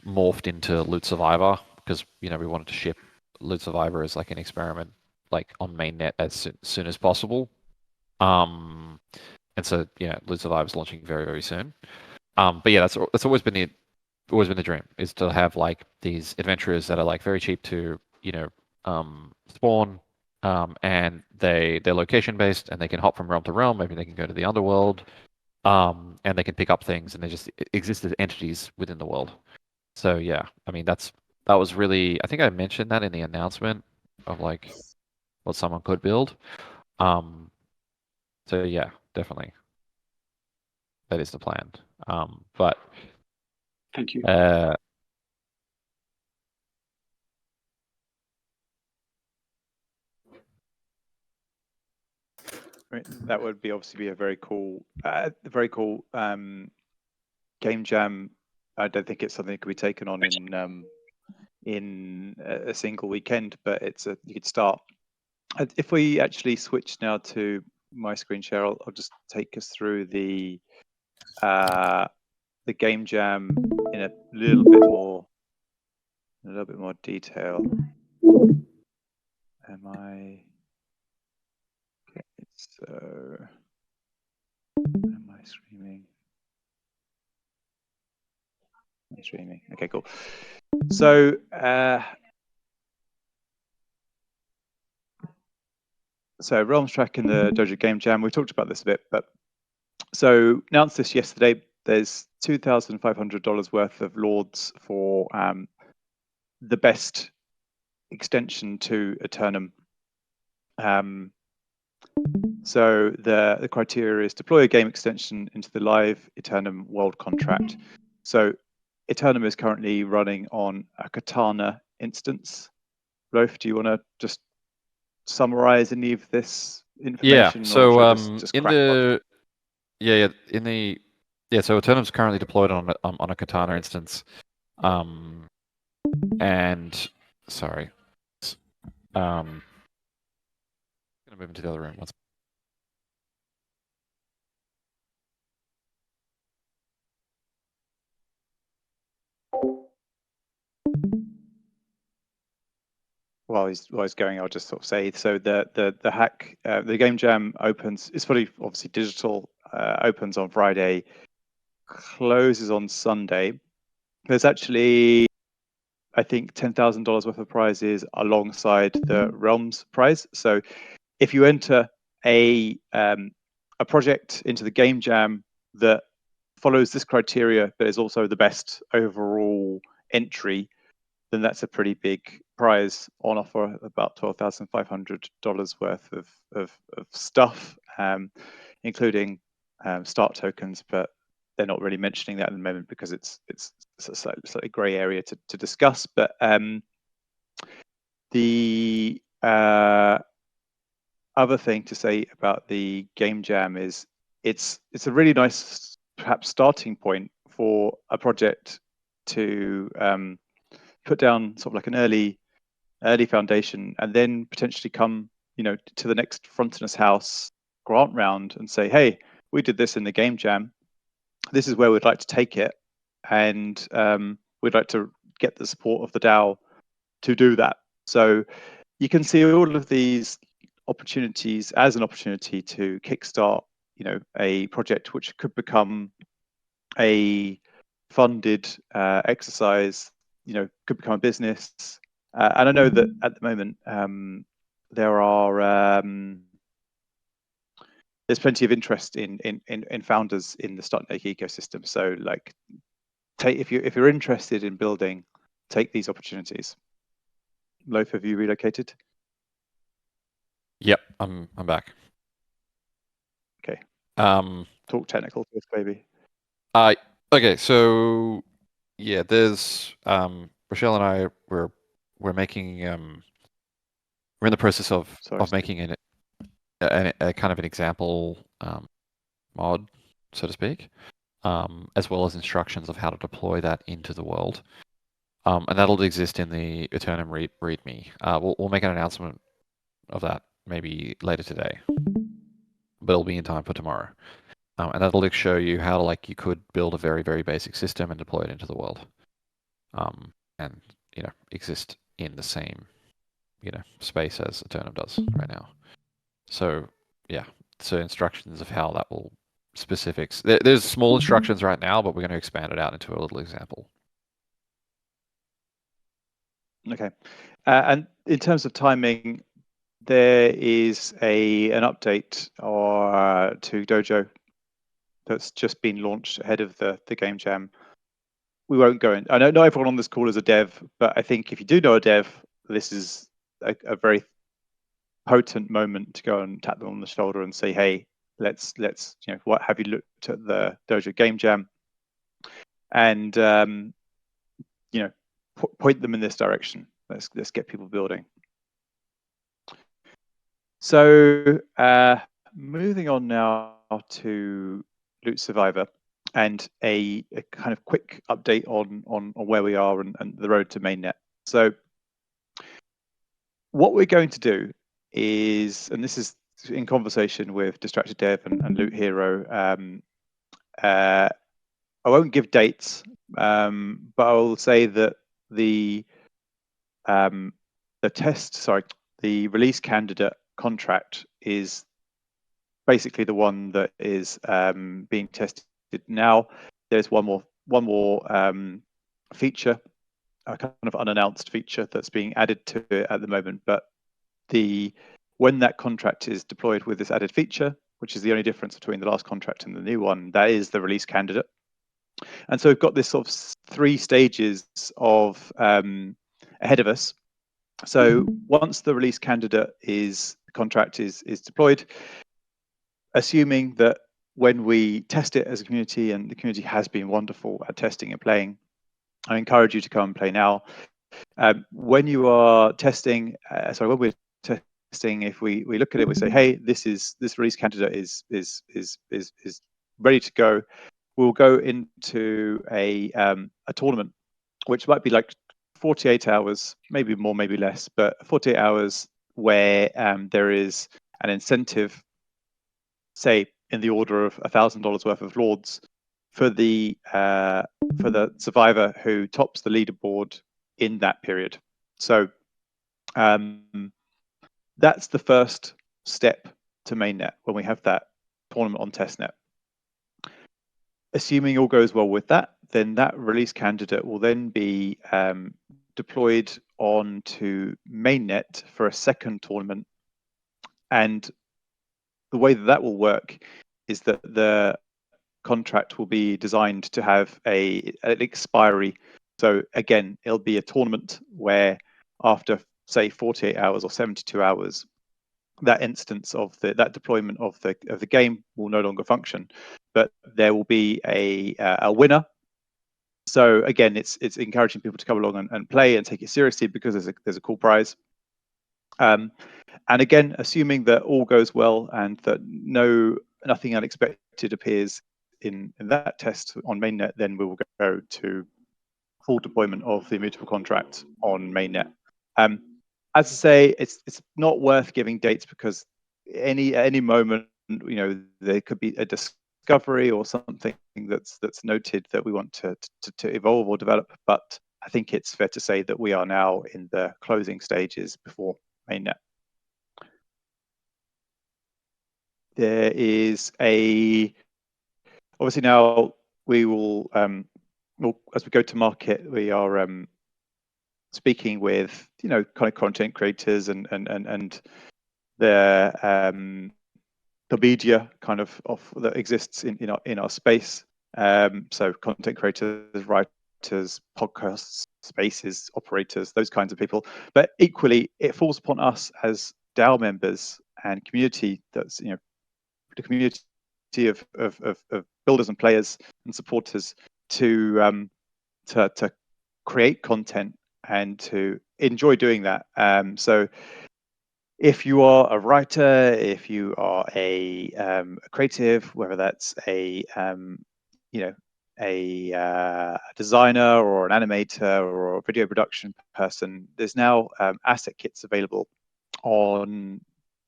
morphed into Loot Survivor because we wanted to ship Loot Survivor as like an experiment, like on mainnet as soon as possible. And so Loot Survivor is launching very, very soon. But yeah, that's always been the dream, is to have like these adventurers that are like very cheap to spawn, and they're location based, and they can hop from realm to realm. Maybe they can go to the underworld, and they can pick up things, and they just exist as entities within the world. So yeah, I mean that was really, I think I mentioned that in the announcement of like what someone could build. So yeah, definitely that is the plan. But Thank you. That would obviously be a very cool game jam. I don't think it's something that could be taken on in a single weekend, but you could start. If we actually switch now to my screen share, I'll just take us through the game jam in a little bit more detail. Am I streaming? I'm streaming. Okay, cool. So Realms Track in the Dojo Game Jam, we talked about this a bit, but so announced this yesterday. There's $2,500 worth of Lords for the best extension to Eternum. So the criteria is deploy a game extension into the live Eternum world contract. So Eternum is currently running on a Katana instance. Rolf, do you want to just summarize any of this information? Yeah. So just so Eternum's currently deployed on a Katana instance. And sorry. I'm gonna move into the other room. While he's going, I'll just sort of say, so the hack, the game jam opens, it's fully obviously digital, opens on Friday, closes on Sunday. There's actually, I think, $10,000 worth of prizes alongside the Realms prize. So if you enter a project into the game jam that follows this criteria, but is also the best overall entry, then that's a pretty big prize on offer, about $12,500 worth of stuff, including start tokens, but they're not really mentioning that at the moment because it's a slightly grey area to discuss. But the other thing to say about the game jam is it's a really nice perhaps starting point for a project to put down sort of like an early early foundation, and then potentially come, to the next Frontinus House grant round and say, hey, we did this in the game jam. This is where we'd like to take it, and we'd like to get the support of the DAO to do that. So you can see all of these opportunities as an opportunity to kickstart, a project which could become a funded exercise, could become a business. And I know that at the moment there are there's plenty of interest in founders in the Startneck ecosystem. So like, if you're interested in building, take these opportunities. Loaf, have you relocated? Yep, I'm back. Okay. Talk technical to us, baby. Okay, so yeah, there's Rochelle and I we're making we're in the process of making a kind of an example mod, so to speak, as well as instructions of how to deploy that into the world. And that'll exist in the Eternum README. We'll make an announcement of that maybe later today, but it'll be in time for tomorrow. And that'll show you how to, you could build a very, very basic system and deploy it into the world. And, exist in the same, space as Eternum does right now. So, yeah. So instructions of how that will specifics. There's small instructions right now, but we're going to expand it out into a little example. Okay. And in terms of timing, there is an update to Dojo that's just been launched ahead of the game jam. We won't go in. I know not everyone on this call is a dev, but I think if you do know a dev, this is a very potent moment to go and tap them on the shoulder and say, hey, let's what have you looked at the Dojo Game Jam, and point them in this direction. Let's get people building. So moving on now to Loot Survivor, and a kind of quick update on where we are and the road to mainnet. So what we're going to do is, and this is in conversation with Distracted Dev and Loot Hero, I won't give dates, but I will say that the release candidate contract is basically the one that is being tested now. There's one more feature, a kind of unannounced feature that's being added to it at the moment. But when that contract is deployed with this added feature, which is the only difference between the last contract and the new one, that is the release candidate. And so we've got this sort of 3 stages of ahead of us. So once the release candidate contract is deployed, assuming that when we test it as a community, and the community has been wonderful at testing and playing, I encourage you to come and play now. When you are testing, when we're testing, if we look at it, we say, hey, this release candidate is ready to go. We'll go into a tournament, which might be like 48 hours, maybe more, maybe less, but 48 hours where there is an incentive, say in the order of $1,000 worth of Lords for the survivor who tops the leaderboard in that period. So that's the first step to mainnet when we have that tournament on testnet. Assuming all goes well with that, then that release candidate will then be deployed onto mainnet for a second tournament. And the way that will work is that the contract will be designed to have an expiry. So again, it'll be a tournament where after, say, 48 hours or 72 hours, that instance of that deployment of the game will no longer function, but there will be a winner. So again, it's encouraging people to come along and play and take it seriously, because there's a cool prize. And again, assuming that all goes well and that nothing unexpected appears in that test on mainnet, then we will go to full deployment of the immutable contract on mainnet. as I say, it's not worth giving dates because at any moment, you know, there could be a discovery or something that's noted that we want to evolve or develop. But I think it's fair to say that we are now in the closing stages before mainnet. There is obviously now we will, as we go to market, we are speaking with, you know, kind of content creators and the media kind of that exists in our space. So content creators, writers, podcasts, spaces, operators, those kinds of people. But equally, it falls upon us as DAO members and community, that's, you know, the community of builders and players and supporters to create content and to enjoy doing that. So if you are a writer, if you are a creative, whether that's a designer or an animator or a video production person, there's now asset kits available on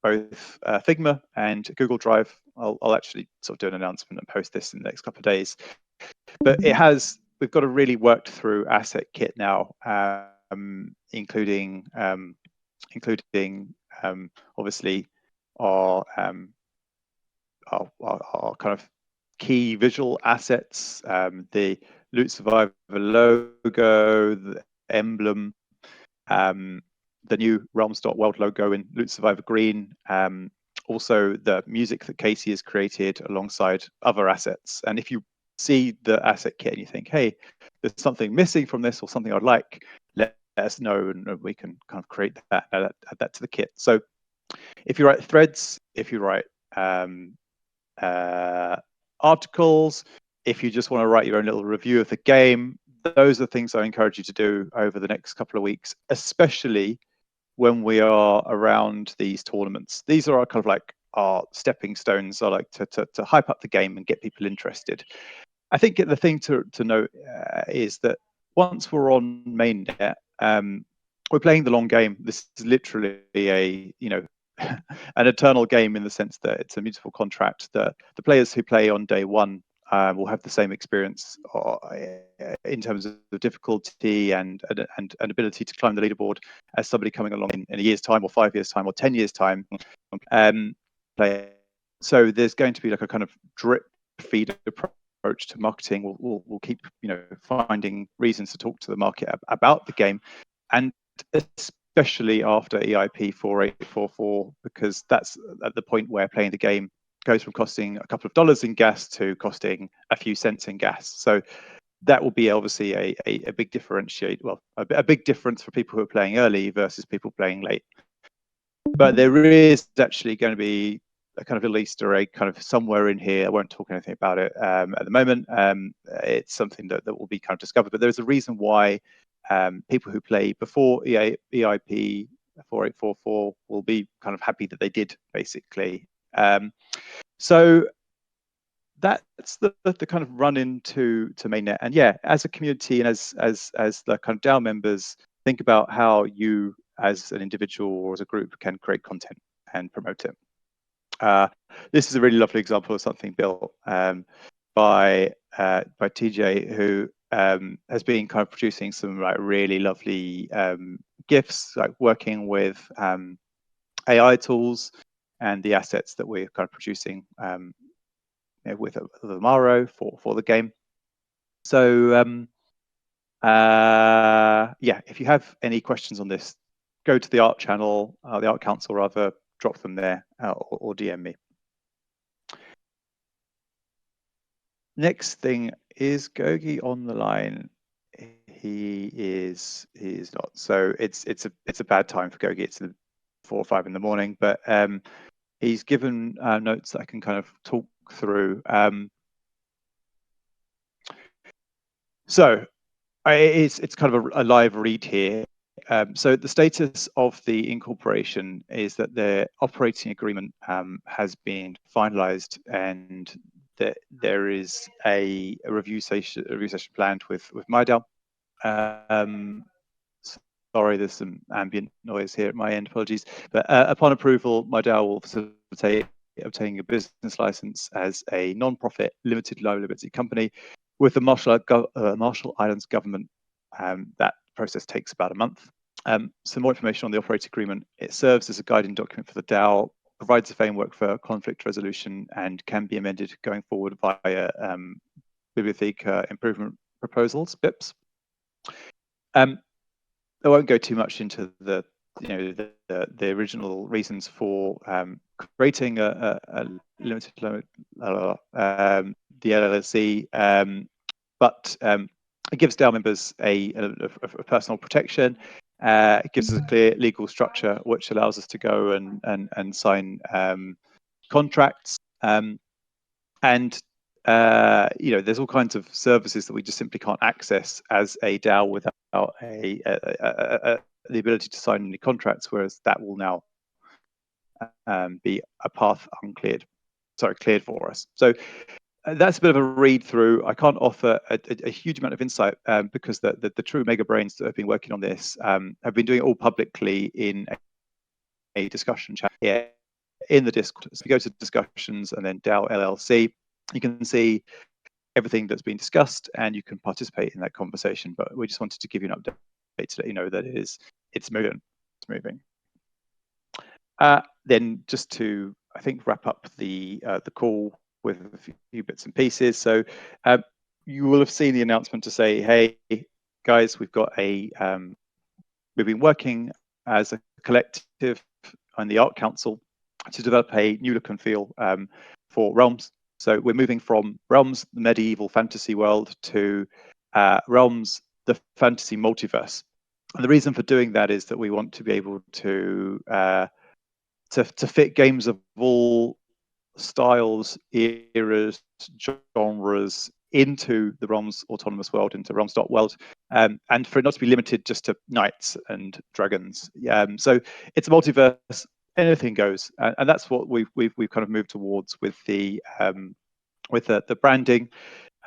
both Figma and Google Drive. I'll actually sort of do an announcement and post this in the next couple of days. But we've got a really worked through asset kit now, including obviously our kind of key visual assets, the Loot Survivor logo, the emblem, the new Realms.World logo in Loot Survivor green, also the music that Casey has created alongside other assets. And if you see the asset kit and you think, hey, there's something missing from this or something I'd like, let us know and we can kind of create that, add that to the kit. So if you write threads, if you write articles, if you just want to write your own little review of the game, those are things I encourage you to do over the next couple of weeks, especially when we are around these tournaments. These are our kind of like our stepping stones. I like to hype up the game and get people interested. I think the thing to note is that once we're on mainnet, we're playing the long game. This is literally a, you know, an eternal game in the sense that it's a mutable contract. The players who play on day one will have the same experience in terms of the difficulty and ability to climb the leaderboard as somebody coming along in a year's time or 5 years time or 10 years time. So there's going to be like a kind of drip feed approach to marketing. We'll keep, you know, finding reasons to talk to the market about the game, and especially after EIP 4844, because that's at the point where playing the game goes from costing a couple of dollars in gas to costing a few cents in gas. So that will be obviously a big differentiate. Well, a big difference for people who are playing early versus people playing late. But there is actually going to be a kind of little Easter egg kind of somewhere in here. I won't talk anything about it at the moment. It's something that will be kind of discovered. But there's a reason why people who play before EIP 4844 will be kind of happy that they did, basically. So that's the kind of run into mainnet. And yeah, as a community and as the kind of DAO members, think about how you as an individual or as a group can create content and promote it. This is a really lovely example of something built by TJ, who has been kind of producing some like really lovely GIFs, like working with AI tools and the assets that we're kind of producing with Amaro for the game. So yeah, if you have any questions on this, go to the art channel, the art council rather, drop them there or DM me. Next thing, is Gogi on the line? He is not. So it's a bad time for Gogi. It's 4 or 5 in the morning, but he's given notes that I can kind of talk through. So it's kind of a live read here. So the status of the incorporation is that the operating agreement has been finalized, and that there is a review session planned with MyDAO. Sorry, there's some ambient noise here at my end. Apologies. But upon approval, my DAO will facilitate obtaining a business license as a non-profit, limited liability company with the Marshall Islands government. That process takes about a month. Some more information on the operator agreement. It serves as a guiding document for the DAO, provides a framework for conflict resolution, and can be amended going forward via Bibliotheca improvement proposals, BIPs. I won't go too much into the original reasons for creating a limited the LLC, but it gives DAO members a personal protection. It gives us a clear legal structure which allows us to go and sign contracts, and there's all kinds of services that we just simply can't access as a DAO without the ability to sign any contracts, whereas that will now be a path cleared for us. So that's a bit of a read through. I can't offer a huge amount of insight because the true mega brains that have been working on this have been doing it all publicly in a discussion chat here in the Discord. So if you go to discussions and then DAO LLC, you can see everything that's been discussed and you can participate in that conversation. But we just wanted to give you an update to let you know that it's moving. Then just to, I think, wrap up the call with a few bits and pieces. So you will have seen the announcement to say, hey guys, we've been working as a collective on the Art Council to develop a new look and feel for Realms. So we're moving from Realms, the medieval fantasy world, to Realms, the fantasy multiverse. And the reason for doing that is that we want to be able to fit games of all styles, eras, genres into the Realms autonomous world, into Realms.World, and for it not to be limited just to knights and dragons. So it's a multiverse. Anything goes, and that's what we've kind of moved towards with the branding.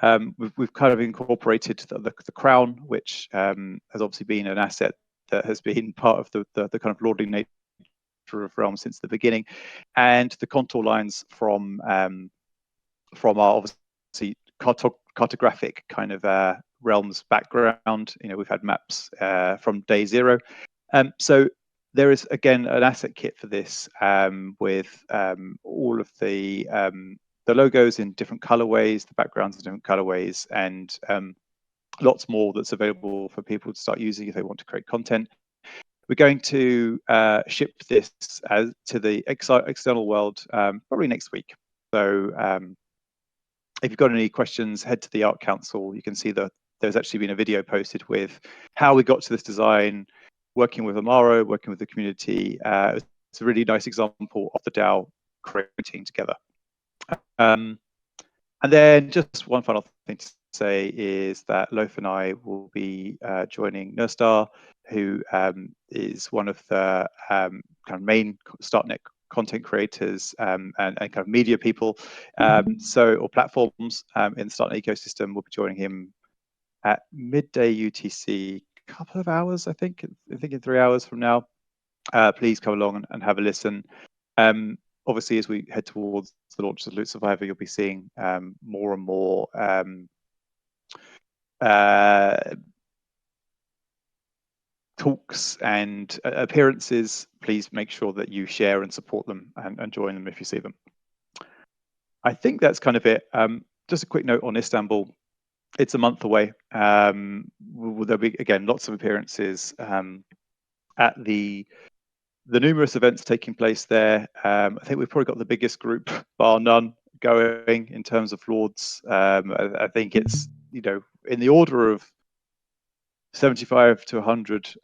We've kind of incorporated the crown, which has obviously been an asset that has been part of the kind of lordly nature of Realms since the beginning, and the contour lines from our obviously cartographic kind of Realms background. We've had maps from day zero, so there is again an asset kit for this with all of the logos in different colorways, the backgrounds in different colorways, and lots more that's available for people to start using if they want to create content. We're going to ship this to the external world probably next week. So if you've got any questions, head to the Art Council. You can see that there's actually been a video posted with how we got to this design, working with Amaro, working with the community. It's a really nice example of the DAO creating together. And then just one final thing to say is that Loaf and I will be joining Nurstar, who is one of the kind of main StartNet content creators and kind of media people, or platforms in the StartNet ecosystem. We'll be joining him at midday UTC, a couple of hours, I think in 3 hours from now. Please come along and have a listen. Obviously, as we head towards the launch of Loot Survivor, you'll be seeing more and more talks and appearances. Please make sure that you share and support them and join them if you see them. I think that's kind of it. Just a quick note on Istanbul. It's a month away. There'll be, again, lots of appearances at the numerous events taking place there. I think we've probably got the biggest group, bar none, going in terms of Lords. I think it's in the order of 75 to 100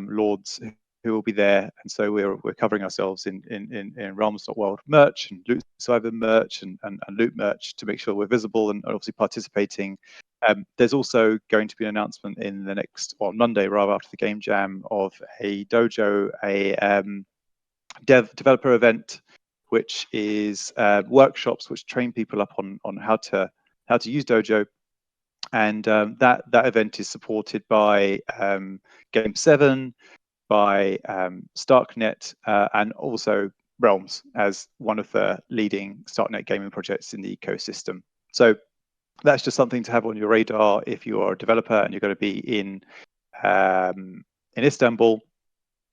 Lords who will be there, and so we're covering ourselves in Realms.World merch and Loot Survivor merch and Loot merch to make sure we're visible and obviously participating. There's also going to be an announcement in on Monday, rather, after the Game Jam, of a dojo, a developer event, which is workshops which train people up on how to use Dojo. And that event is supported by Game 7, by Starknet, and also Realms as one of the leading Starknet gaming projects in the ecosystem. So that's just something to have on your radar if you are a developer and you're going to be in Istanbul.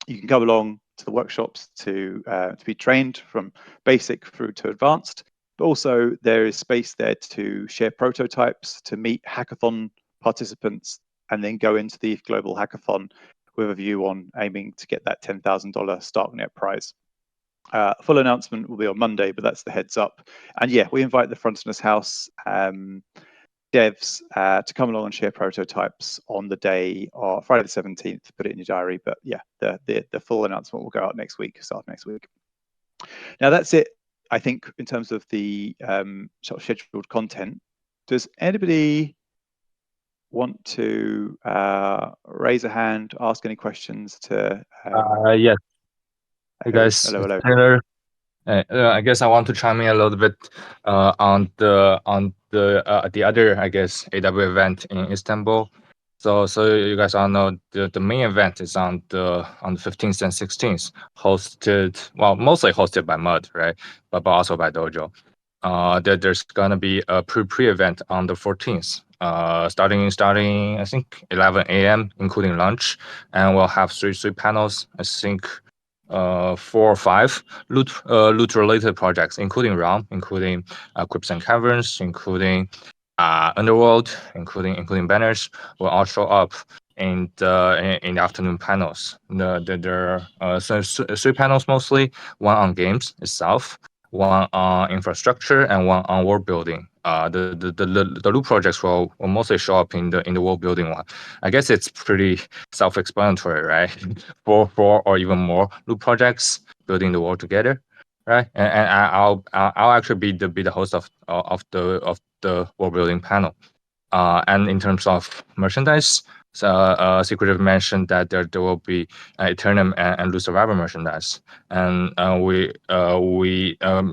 You can come along to the workshops to be trained from basic through to advanced. But also there is space there to share prototypes, to meet hackathon participants, and then go into the global hackathon with a view on aiming to get that $10,000 Starknet prize. Full announcement will be on Monday, but that's the heads up. And yeah, we invite the Frontinus House devs to come along and share prototypes on the day of Friday the 17th. Put it in your diary. But yeah, the full announcement will go out next week, start next week. Now that's it, I think, in terms of the sort of scheduled content. Does anybody want to raise a hand, ask any questions to? Yes. Hey guys, hello. Taylor. I guess I want to chime in a little bit on the other, I guess, AW event in Istanbul. So you guys all know the main event is on the 15th and 16th, mostly hosted by Mud, right? But also by Dojo. There's gonna be a pre-event on the 14th, starting I think 11 a.m. including lunch, and we'll have three panels. I think 4 or 5 loot related projects, including Realm, including Crypts and Caverns, including Underworld, including Banners, will all show up in the afternoon panels. There are 3 panels mostly, one on games itself, one on infrastructure, and one on world building. The loot projects will mostly show up in the world building one. I guess it's pretty self-explanatory, right? 4 or even more loot projects building the world together, right? And I'll actually be the host of the world building panel. And in terms of merchandise, Secretive mentioned that there will be Eternum and Loot Survivor merchandise, and we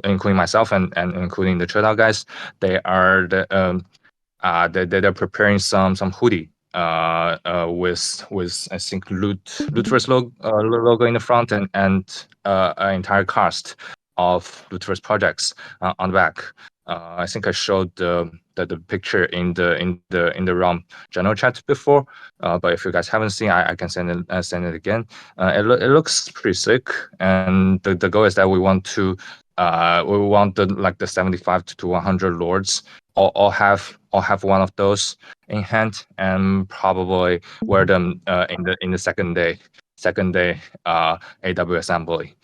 including myself and including the Trade Out guys, they're preparing some hoodie with I think Loot First logo in the front and an entire cast of Loot First projects on the back. I think I showed the picture in the Realm general chat before, but if you guys haven't seen, I can send it again. It looks pretty sick, and the goal is that we want the 75 to 100 lords all have one of those in hand, and probably wear them in the second day AW assembly.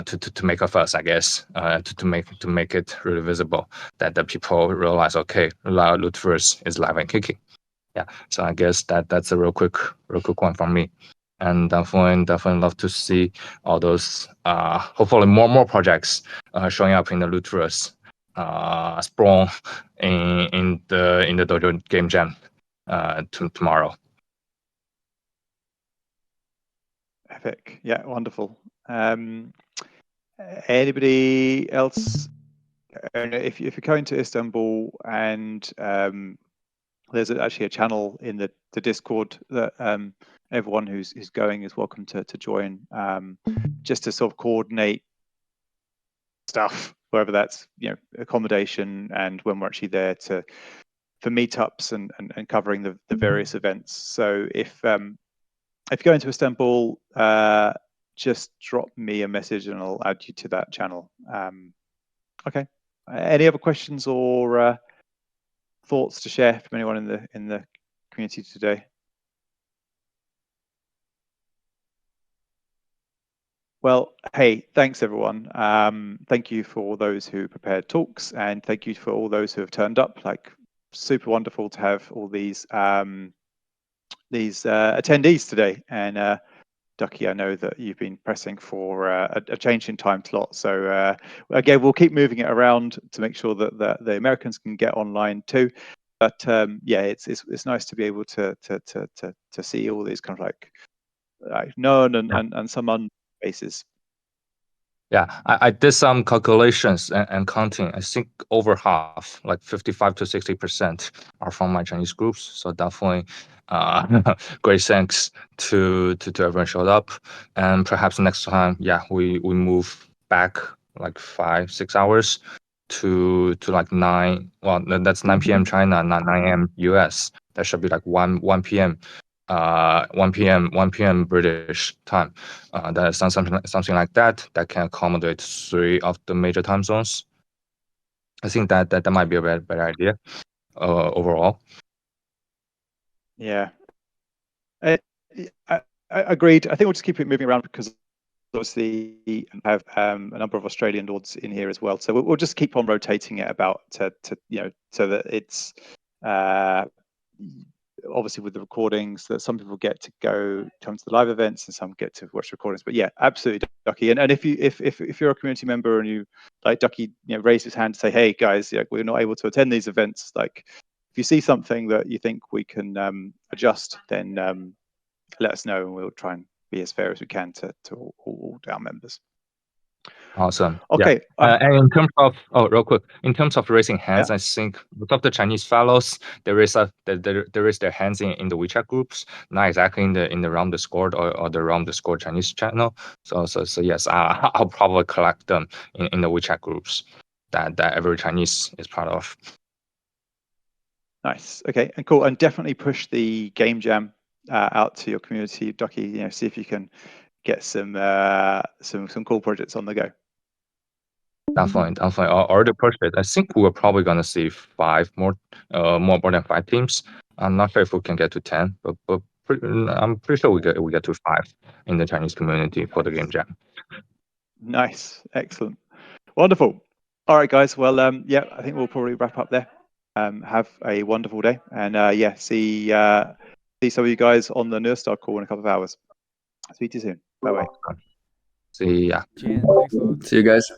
To make a fuss, I guess, to make it really visible that the people realize, okay, Loot First is live and kicking. Yeah, so I guess that's a real quick one from me, and definitely love to see all those hopefully more projects showing up in the Loot First sprawl in the Dojo Game Jam tomorrow. Epic. Yeah, wonderful. Anybody else? If you're going to Istanbul, and there's actually a channel in the Discord that everyone who's going is welcome to join, just to sort of coordinate stuff, whether that's accommodation and when we're actually there for meetups and covering the various events. So if you're going to Istanbul, just drop me a message and I'll add you to that channel. Okay. Any other questions or thoughts to share from anyone in the community today? Well, hey, thanks everyone. Thank you for all those who prepared talks, and thank you for all those who have turned up. Like, super wonderful to have all these attendees today. And Ducky, I know that you've been pressing for a change in time slot. So again, we'll keep moving it around to make sure that the Americans can get online too. But yeah, it's nice to be able to see all these kind of like known and some unknown faces. Yeah, I did some calculations and counting. I think over half, like 55 to 60%, are from my Chinese groups. So definitely, great thanks to everyone showed up. And perhaps next time, yeah, we move back like 5-6 hours to like 9. Well, that's 9 p.m. China, not 9 a.m. US. That should be like 1 p.m. 1 p.m. British time. That is something like that can accommodate 3 of the major time zones. I think that might be a better idea overall. Yeah, I agreed. I think we'll just keep it moving around because obviously have a number of Australian lords in here as well. So we'll just keep on rotating it about to so that it's obviously with the recordings that some people get to come to the live events and some get to watch recordings. But yeah, absolutely, Ducky. And if you're a community member and you like Ducky, raise his hand and say, hey guys, we're not able to attend these events. Like if you see something that you think we can adjust, then let us know and we'll try and be as fair as we can to all our members. Awesome. Okay. Yeah. And in terms of real quick, in terms of raising hands, I think most of the Chinese fellows there is their hands in the WeChat groups, not exactly in the Realm Discord or the Realm Discord Chinese channel. So yes, I'll probably collect them in the WeChat groups that every Chinese is part of. Nice. Okay, and cool. And definitely push the game jam out to your community, Ducky. See if you can get some cool projects on the go. Definitely. I already pushed it. I think we're probably gonna see 5 more than 5 teams. I'm not sure if we can get to 10, but I'm pretty sure we get to 5 in the Chinese community for the game jam. Nice, excellent, wonderful. All right, guys. Well, yeah, I think we'll probably wrap up there. Have a wonderful day, and yeah, see some of you guys on the Nurstar call in a couple of hours. Speak to you soon. Bye bye. See ya. Jen, thanks a lot. See you guys.